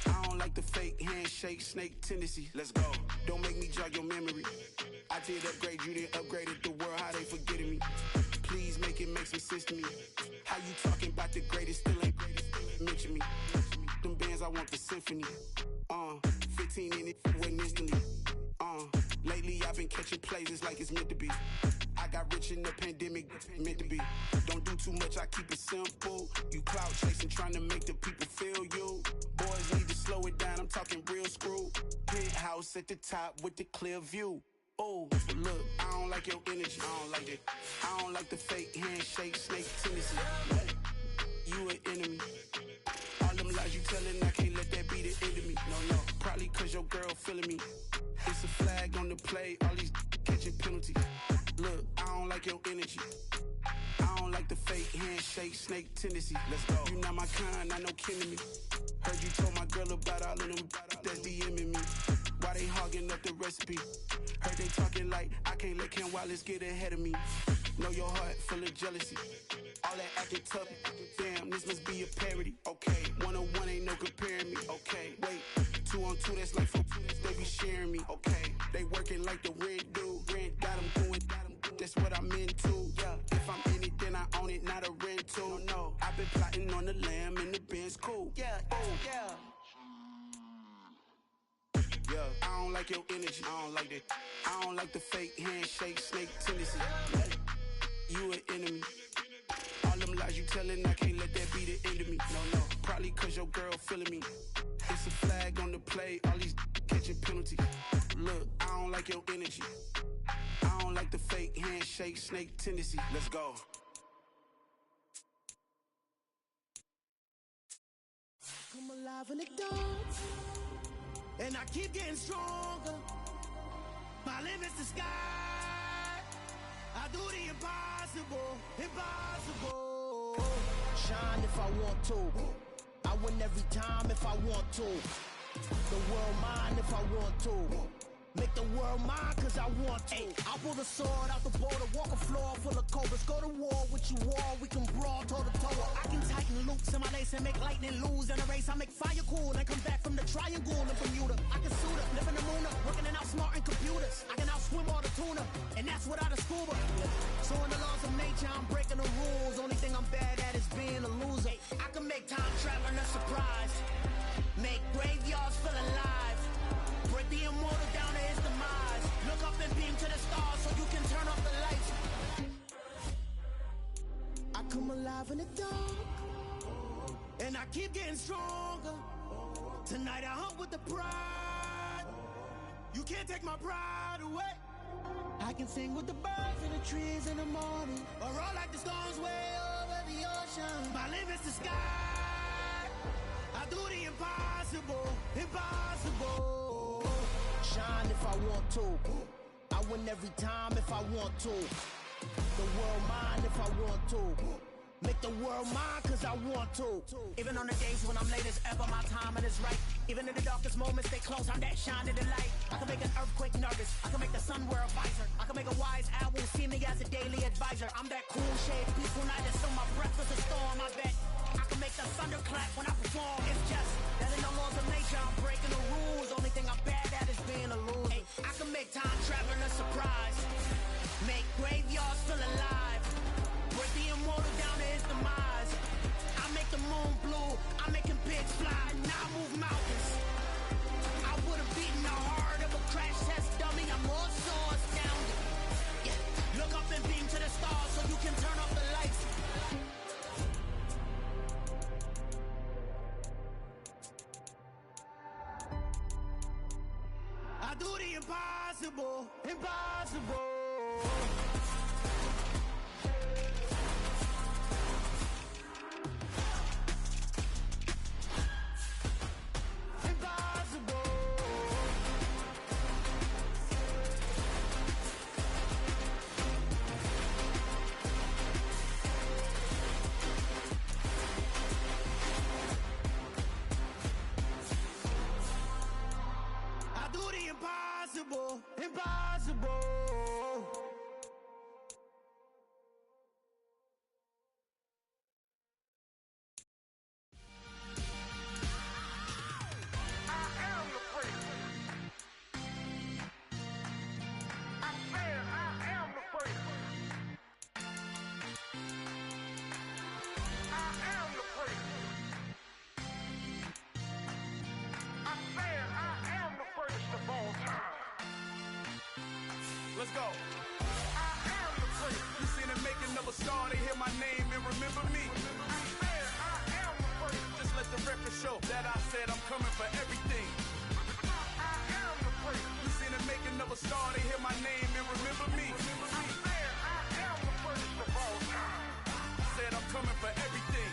I don't like the fake handshake, snake tendency. Let's go. Don't make me jog your memory. I did upgrade, you didn't upgrade it. The world, how they forgetting me. Please make it make some sense to me. How you talking about the greatest, still ain't mention me. Them bands, I want the symphony. 15 in it, wasn't instantly. Lately I've been catching plays, it's like it's meant to be. I got rich in the pandemic, meant to be. Don't do too much, I keep it simple. You clout chasing, trying to make the people feel you. Boys need to slow it down, I'm talking real screw. Penthouse at the top with the clear view. Oh, look, I don't like your energy, I don't like it. I don't like the fake handshake, snake tendency. You an enemy. All them lies you telling, I can't let that be the end of me. No, probably cause your girl feeling me. It's a flag on the play, all these catching penalties. Look, I don't like your energy. I don't like the fake handshake, snake tendency. Let's go. You not my kind, I know kidding me. Heard you told my girl about all of them that's DMing me. Why they hogging up the recipe? Heard they talking like I can't let Ken Wallace get ahead of me. Know your heart full of jealousy. All that acting tough. Damn, this must be a parody. Okay, 1-on-1 ain't no comparing me. Okay, wait, 2-on-2 that's like 4. They be sharing me. Okay, they working like the rent do. Rent got them doing. That's what I'm into. Yeah, if I'm in it, then I own it, not a rental. No, I've been plotting on the lamb and the Benz cool. Yeah, oh yeah. Yeah, I don't like your energy. I don't like that. I don't like the fake handshake, snake tendency. You an enemy. All them lies you telling, I can't let that be the end of me. No, probably cause your girl feeling me. It's a flag on the play, all these catching penalties. Look, I don't like your energy. I don't like the fake handshake, snake tendency. Let's go. Come alive in the dark, and I keep getting stronger. My limit's the sky. I do the impossible, impossible. Shine if I want to. I win every time if I want to. The world mine if I want to. Make the world mine cause I want to. Ay, I'll pull the sword out the border, walk a floor full of cobras. Go to war with you all, we can brawl toe to toe. I can tighten loops in my lace and make lightning lose in a race. I make fire cool and come back from the triangle in Bermuda. I can suit up, live in the moon up, working and outsmarting computers. I can outswim all the tuna, and that's without a scuba. So in the laws of nature, I'm breaking the rules. Only thing I'm bad at is being a loser. Ay, I can make time traveling a surprise. Make graveyards feel alive. Break the immortal down to his demise. Look up and beam to the stars so you can turn off the lights. I come alive in the dark, and I keep getting stronger. Tonight I hunt with the pride. You can't take my pride away. I can sing with the birds and the trees in the morning, or roll like the storms way over the ocean. My limit's the sky. I do the impossible, impossible. Shine if I want to. I win every time if I want to. The world mine if I want to. Make the world mine cause I want to. Even on the days when I'm late as ever, my timing is right. Even in the darkest moments, stay close, I'm that shining the light. I can make an earthquake nervous, I can make the sun wear a visor. I can make a wise owl see me as a daily advisor. I'm that cool shade, peaceful night, and so my breath is a storm, I bet. I can make the thunder clap when I perform. It's just that in the laws of nature, I'm breaking the rules. Only thing I'm bad at is being a loser. Ay, I can make time traveling a surprise. Make graveyards feel alive. Break the immortal down to his demise. I make the moon blue. I'm making pigs fly. Now I move mountains. I would have beaten the heart of a crash test dummy. I'm more so astounded. Yeah. Look up and beam to the stars so you can turn off the lights. I do the impossible, impossible. Impossible, impossible. Let's go. I am the first. You seen the making of a star, they hear my name and remember me. I am the first. Just let the record show that I said I'm coming for everything. I am the first. You seen the making of a star, they hear my name and remember me. I am the first of all time. Said I'm coming for everything.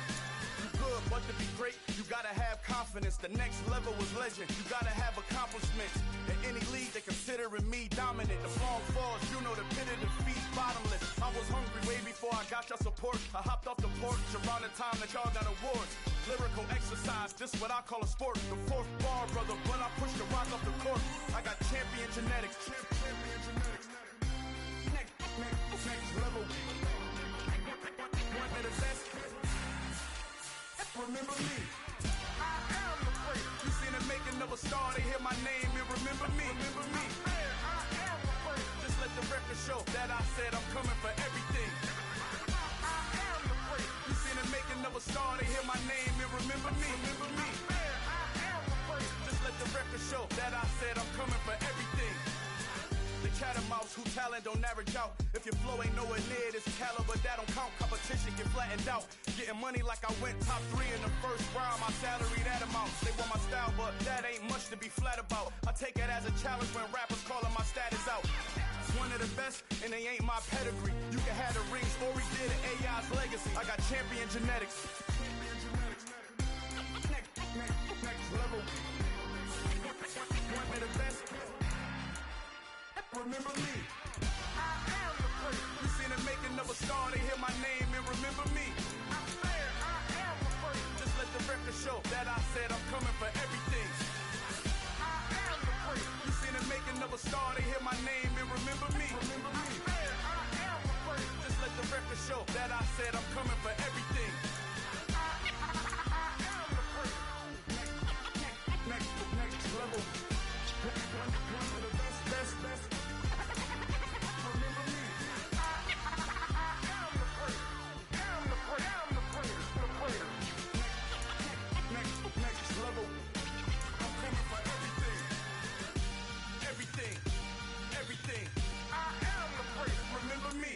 You good, but to be great, you gotta have confidence. The next level was legend. You gotta have accomplishments. In any league, they considering me dominant. The fall falls, you know the pit of defeat, bottomless. I was hungry way before I got your support. I hopped off the porch around the time that y'all got awards. Lyrical exercise, this what I call a sport. The fourth bar, brother, when I push the rock off the court. I got champion genetics. Next level. One of the best. Remember me. I am the first. You seen the making of a star, they hear my name and remember me. Remember me. I am the first. Just let the record show that I said I'm coming for everything. I am the first. You seen the making of a star, they hear my name and remember me. Remember me. I am the first. Just let the record show that I said I'm coming for everything. chattermouths who talent don't average out. If your flow ain't nowhere near this caliber, that don't count. Competition get flattened out. Getting money like I went top 3 in the first round. My salary that amount. They want my style, but that ain't much to be flat about. I take it as a challenge when rappers calling my status out. One of the best, and they ain't my pedigree. You can have the rings, or we did it, AI's legacy. I got champion genetics. Next level. One of the best. Remember me. I am the first. You seen the making of a star, they hear my name and remember me. I'm fair, I am the first. Just let the record show that I said I'm coming for everything. I am the first. You seen the making of a star, they hear my name and remember me. Remember me. I'm fair, I am the first. Just let the record show that I said I'm coming for everything. I am the first. Next level. One of the best. Remember me. I am the first. I'm the first. Next level. I'm coming for everything. Everything. I am the first. Remember me.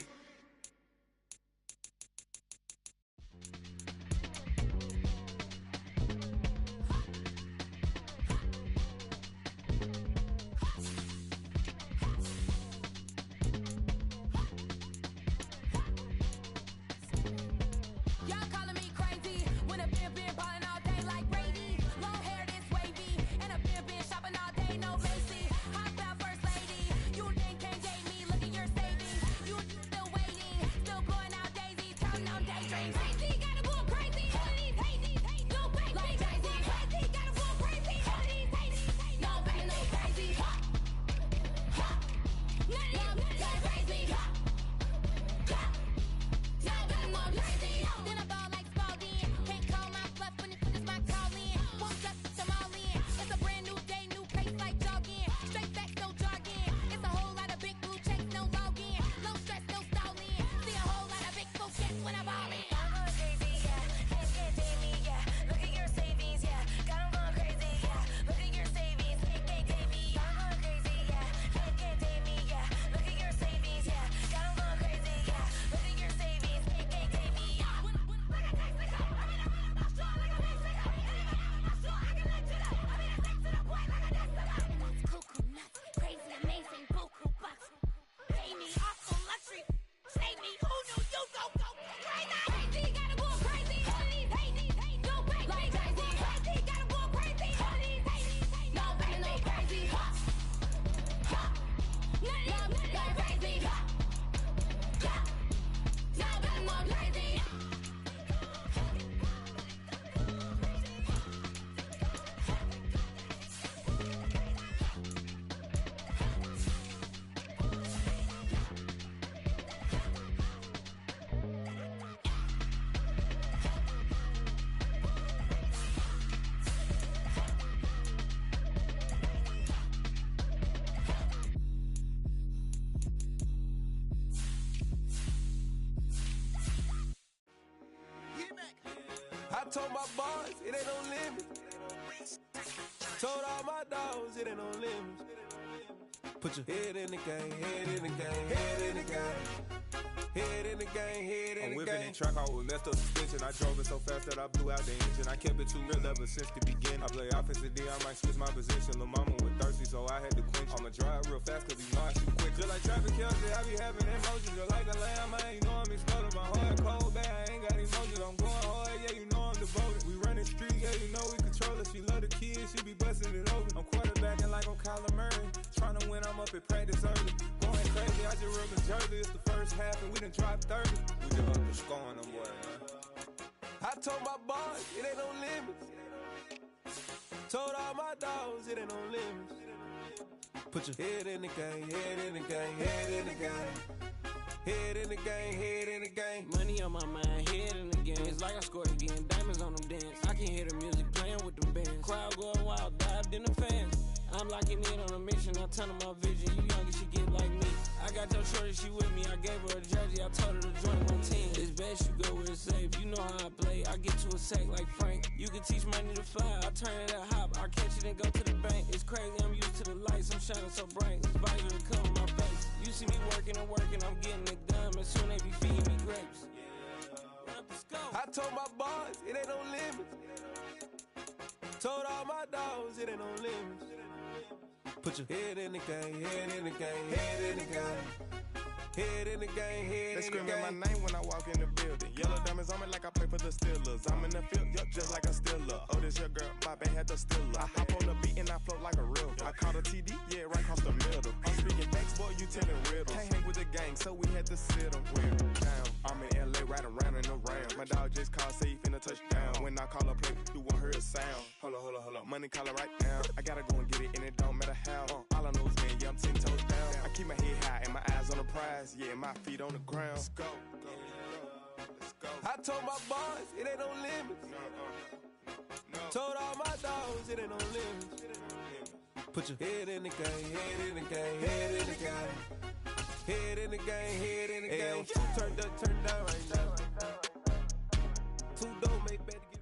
I told my boys, it ain't no limit. Told all my dogs, it ain't no limits. Put your head in the game, head in the game, head in the game. Head in the game, head in the game. I'm whipping and track out with messed up suspension. I drove it so fast that I blew out the engine. I kept it too real ever since the beginning. I play offensive D, I might switch my position. Lil' mama was thirsty, so I had to quench. I'ma drive real fast, cause you know I shoot quick. Just like traffic Kelsey, I be having emotions. Just like a lamb, man, you know I'm exploding. My heart cold, bad, I ain't got emotions. I'm going hard, yeah, you know I'm devoted. We running street, yeah, you know we control it. She love the kids, she be busting it open. I'm quarterbacking like I'm Kyler Murray. Trying to win, I'm up at practice early. Going crazy, I just rub the jersey. It's the first half and we done dropped 30. We just up to scoring them, boy, man. I told my boys, it ain't no limits. Told all my dogs, it ain't no limits. Put your head in the game, head in the game, head in the game. Head in the game, head in the game. Money on my mind, head in the game. It's like I scored again, diamonds on them dance. I can hear the music playing with them bands. Crowd going wild, dived in the fans. I'm locking in on a mission, I tell her my vision. You younger, she get like me. I got your shorty, she with me. I gave her a jersey, I told her to join my team. It's best you go where it's safe. You know how I play, I get to a sack like Frank. You can teach money to fly, I turn it at hop. I catch it and go to the bank. It's crazy, I'm used to the lights, I'm shining so bright. This visor to cover my face. see me working and working, I'm getting it done. As soon as they be feeding me grapes. I told my boys, it ain't no limits. Told all my dogs, it ain't no limits. Put your head in the game, head in the game, head in the game. Head in the game, head they in the game. They screaming my name when I walk in the building. Yellow diamonds on me like I play for the Steelers. I'm in the field, yup, just like a Steeler. Oh, this your girl, my band had the Steeler. I hop on the beat and I float like a river. I caught a TD, yeah, right across the middle. I'm speaking facts, boy, you telling riddles. Can't hang with the gang, so we had to sit them where down. I'm in LA, right around and around. My dog just called, say he finna touch down. When I call a play, you won't hear a sound. Hold up, money caller right now. I gotta go and get it, and it don't matter how. All I know is, man, yeah, I'm 10 toes down. I keep my head high and my eyes on the prize. Yeah, my feet on the ground. Let's go. I told my boys, it ain't no limits. Told all my dogs, it ain't no limits. Put your head in the game, head in the game, head in the game. Head in the game, head in the game. Turn down right now. Two dope, make better get.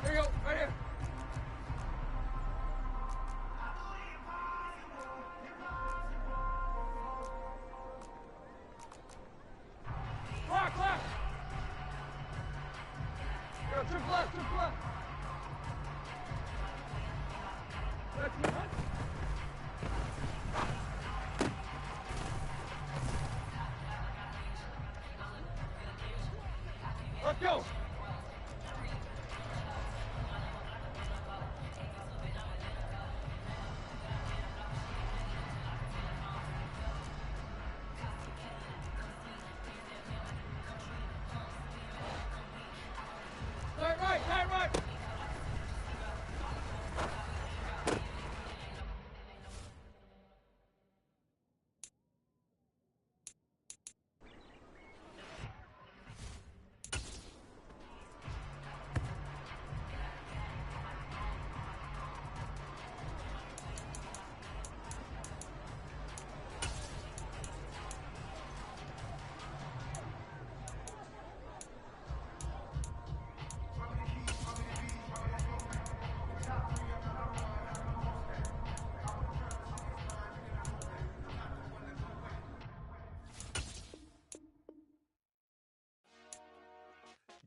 There you go, right here. Clock. Go, triple left. Let's go. Right.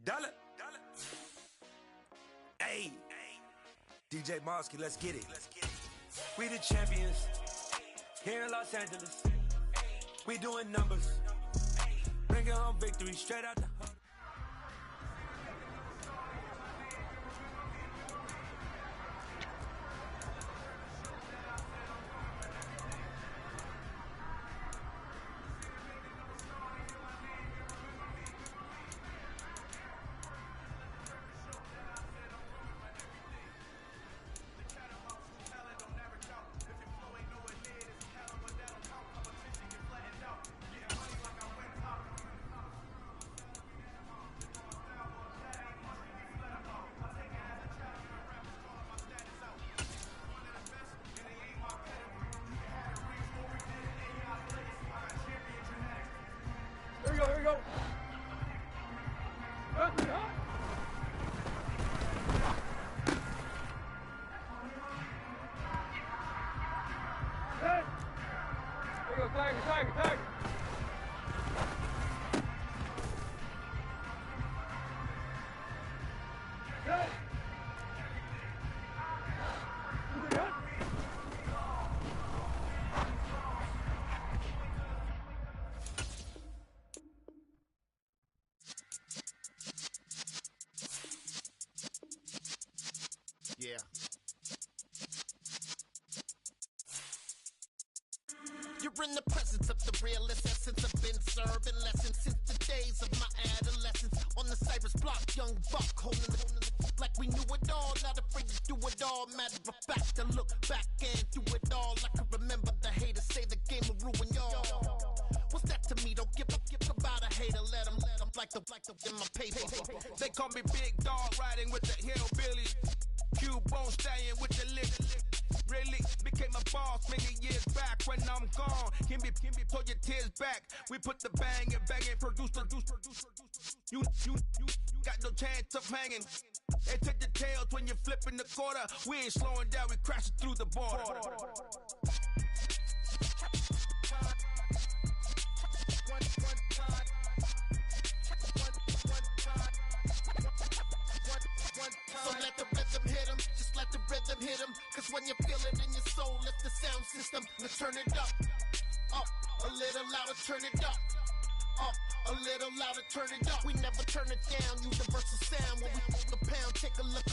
Dollar. Hey, DJ Mosky, let's get it. We the champions here in Los Angeles. We doing numbers, bringing home victory straight out the. in the presence of the realest essence. I've been serving lessons since the days of my adolescence. On the Cypress block, young buck holding the like we knew it all. Not afraid to do it all. Matter of fact, to look back and do it all. I can remember the haters say the game will ruin y'all. What's that to me? Don't give about a hater. Let them like the in my paper. They call me Big Dog, riding with the hillbillies. Q-Bone staying with the lick. Really became a boss many years back. When I'm gone, can be pull your tears back. We put the bang and produce. You got no chance of hanging. And take the tails when you're flipping the quarter. We ain't slowing down, we crashing through the border. So let the rhythm hit him, just let the rhythm hit him. Cause when you feel it in your soul, lift the sound system. Let's turn it up, a little louder, turn it up. A little louder, turn it up. We never turn it down, universal sound. When we the pound, take a look